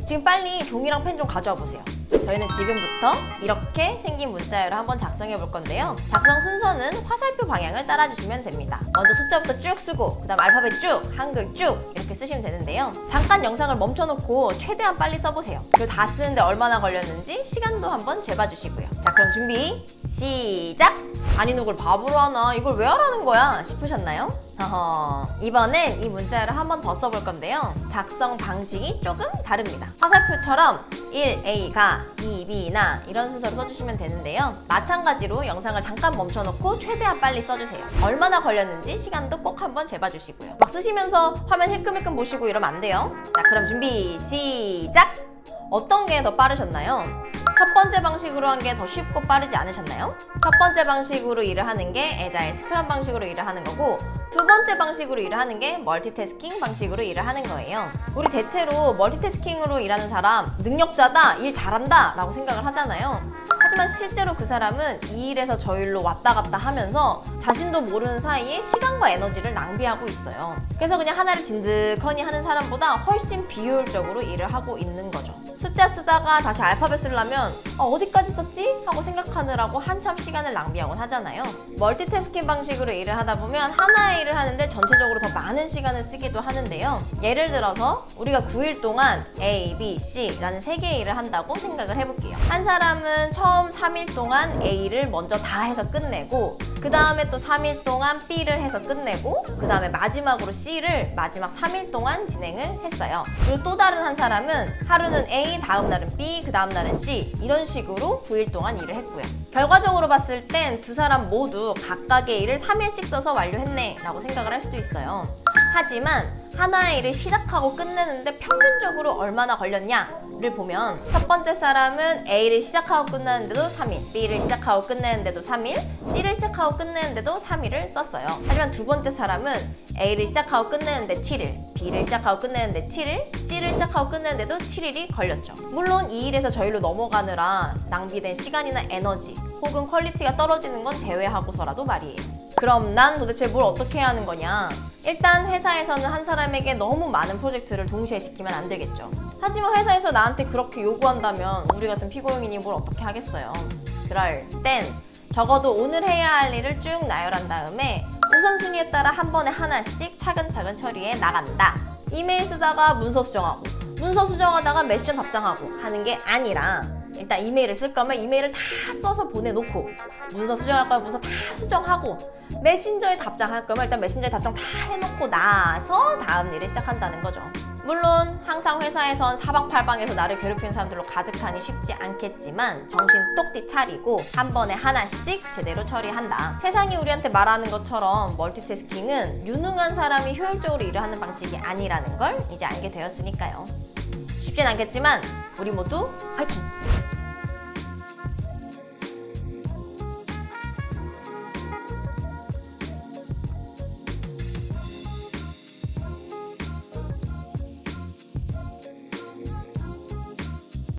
지금 빨리 종이랑 펜 좀 가져와 보세요. 저희는 지금부터 이렇게 생긴 문자열을 한번 작성해 볼 건데요. 작성 순서는 화살표 방향을 따라주시면 됩니다. 먼저 숫자부터 쭉 쓰고 그 다음 알파벳 쭉, 한글 쭉 이렇게 쓰시면 되는데요. 잠깐 영상을 멈춰놓고 최대한 빨리 써보세요. 그리고 다 쓰는데 얼마나 걸렸는지 시간도 한번 재봐주시고요. 자, 그럼 준비 시작! 아니 누굴 바보로 하나 이걸 왜 하라는 거야 싶으셨나요? 이번엔 이 문자를 한 번 더 써볼 건데요. 작성 방식이 조금 다릅니다. 화살표처럼 1A가 2B나 이런 순서로 써주시면 되는데요. 마찬가지로 영상을 잠깐 멈춰놓고 최대한 빨리 써주세요. 얼마나 걸렸는지 시간도 꼭 한번 재봐주시고요. 막 쓰시면서 화면 힐끔힐끔 보시고 이러면 안 돼요. 자, 그럼 준비 시작! 어떤 게 더 빠르셨나요? 첫 번째 방식으로 한 게 더 쉽고 빠르지 않으셨나요? 첫 번째 방식으로 일을 하는 게 애자일 스크럼 방식으로 일을 하는 거고, 두 번째 방식으로 일을 하는 게 멀티태스킹 방식으로 일을 하는 거예요. 우리 대체로 멀티태스킹으로 일하는 사람 능력자다, 일 잘한다 라고 생각을 하잖아요. 하지만 실제로 그 사람은 이 일에서 저 일로 왔다 갔다 하면서 자신도 모르는 사이에 시간과 에너지를 낭비하고 있어요. 그래서 그냥 하나를 진득하니 하는 사람보다 훨씬 비효율적으로 일을 하고 있는 거죠. 숫자 쓰다가 다시 알파벳 쓰려면 어디까지 썼지? 하고 생각하느라고 한참 시간을 낭비하곤 하잖아요. 멀티태스킹 방식으로 일을 하다 보면 하나의 일을 하는데 전체적으로 더 많은 시간을 쓰기도 하는데요. 예를 들어서 우리가 9일 동안 A, B, C 라는 3개의 일을 한다고 생각을 해볼게요. 한 사람은 처음 3일 동안 A를 먼저 다 해서 끝내고, 그 다음에 또 3일 동안 B를 해서 끝내고, 그 다음에 마지막으로 C를 마지막 3일 동안 진행을 했어요. 그리고 또 다른 한 사람은 하루는 A, 다음 날은 B, 그 다음 날은 C 이런 식으로 9일 동안 일을 했고요. 결과적으로 봤을 땐 두 사람 모두 각각의 일을 3일씩 써서 완료했네 라고 생각을 할 수도 있어요. 하지만 하나의 일을 시작하고 끝내는데 평균적으로 얼마나 걸렸냐를 보면, 첫 번째 사람은 A를 시작하고 끝내는데도 3일, B를 시작하고 끝내는데도 3일, C를 시작하고 끝내는데도 3일을 썼어요. 하지만 두 번째 사람은 A를 시작하고 끝내는데 7일, B를 시작하고 끝내는데 7일, C를 시작하고 끝내는데도 7일이 걸렸죠. 물론 이 일에서 저 일로 넘어가느라 낭비된 시간이나 에너지 혹은 퀄리티가 떨어지는 건 제외하고서라도 말이에요. 그럼 난 도대체 뭘 어떻게 해야 하는 거냐? 일단 회사에서는 한 사람에게 너무 많은 프로젝트를 동시에 시키면 안 되겠죠. 하지만 회사에서 나한테 그렇게 요구한다면 우리 같은 피고용인이 뭘 어떻게 하겠어요. 그럴 땐 적어도 오늘 해야 할 일을 쭉 나열한 다음에 우선순위에 따라 한 번에 하나씩 차근차근 처리해 나간다. 이메일 쓰다가 문서 수정하고, 문서 수정하다가 메시지 답장하고 하는 게 아니라, 일단 이메일을 쓸 거면 이메일을 다 써서 보내놓고, 문서 수정할 거면 문서 다 수정하고, 메신저에 답장할 거면 일단 메신저에 답장 다 해놓고 나서 다음 일을 시작한다는 거죠. 물론 항상 회사에선 사방팔방에서 나를 괴롭히는 사람들로 가득하니 쉽지 않겠지만 정신 똑띠 차리고 한 번에 하나씩 제대로 처리한다. 세상이 우리한테 말하는 것처럼 멀티태스킹은 유능한 사람이 효율적으로 일을 하는 방식이 아니라는 걸 이제 알게 되었으니까요. 쉽진 않겠지만 우리 모두 화이팅!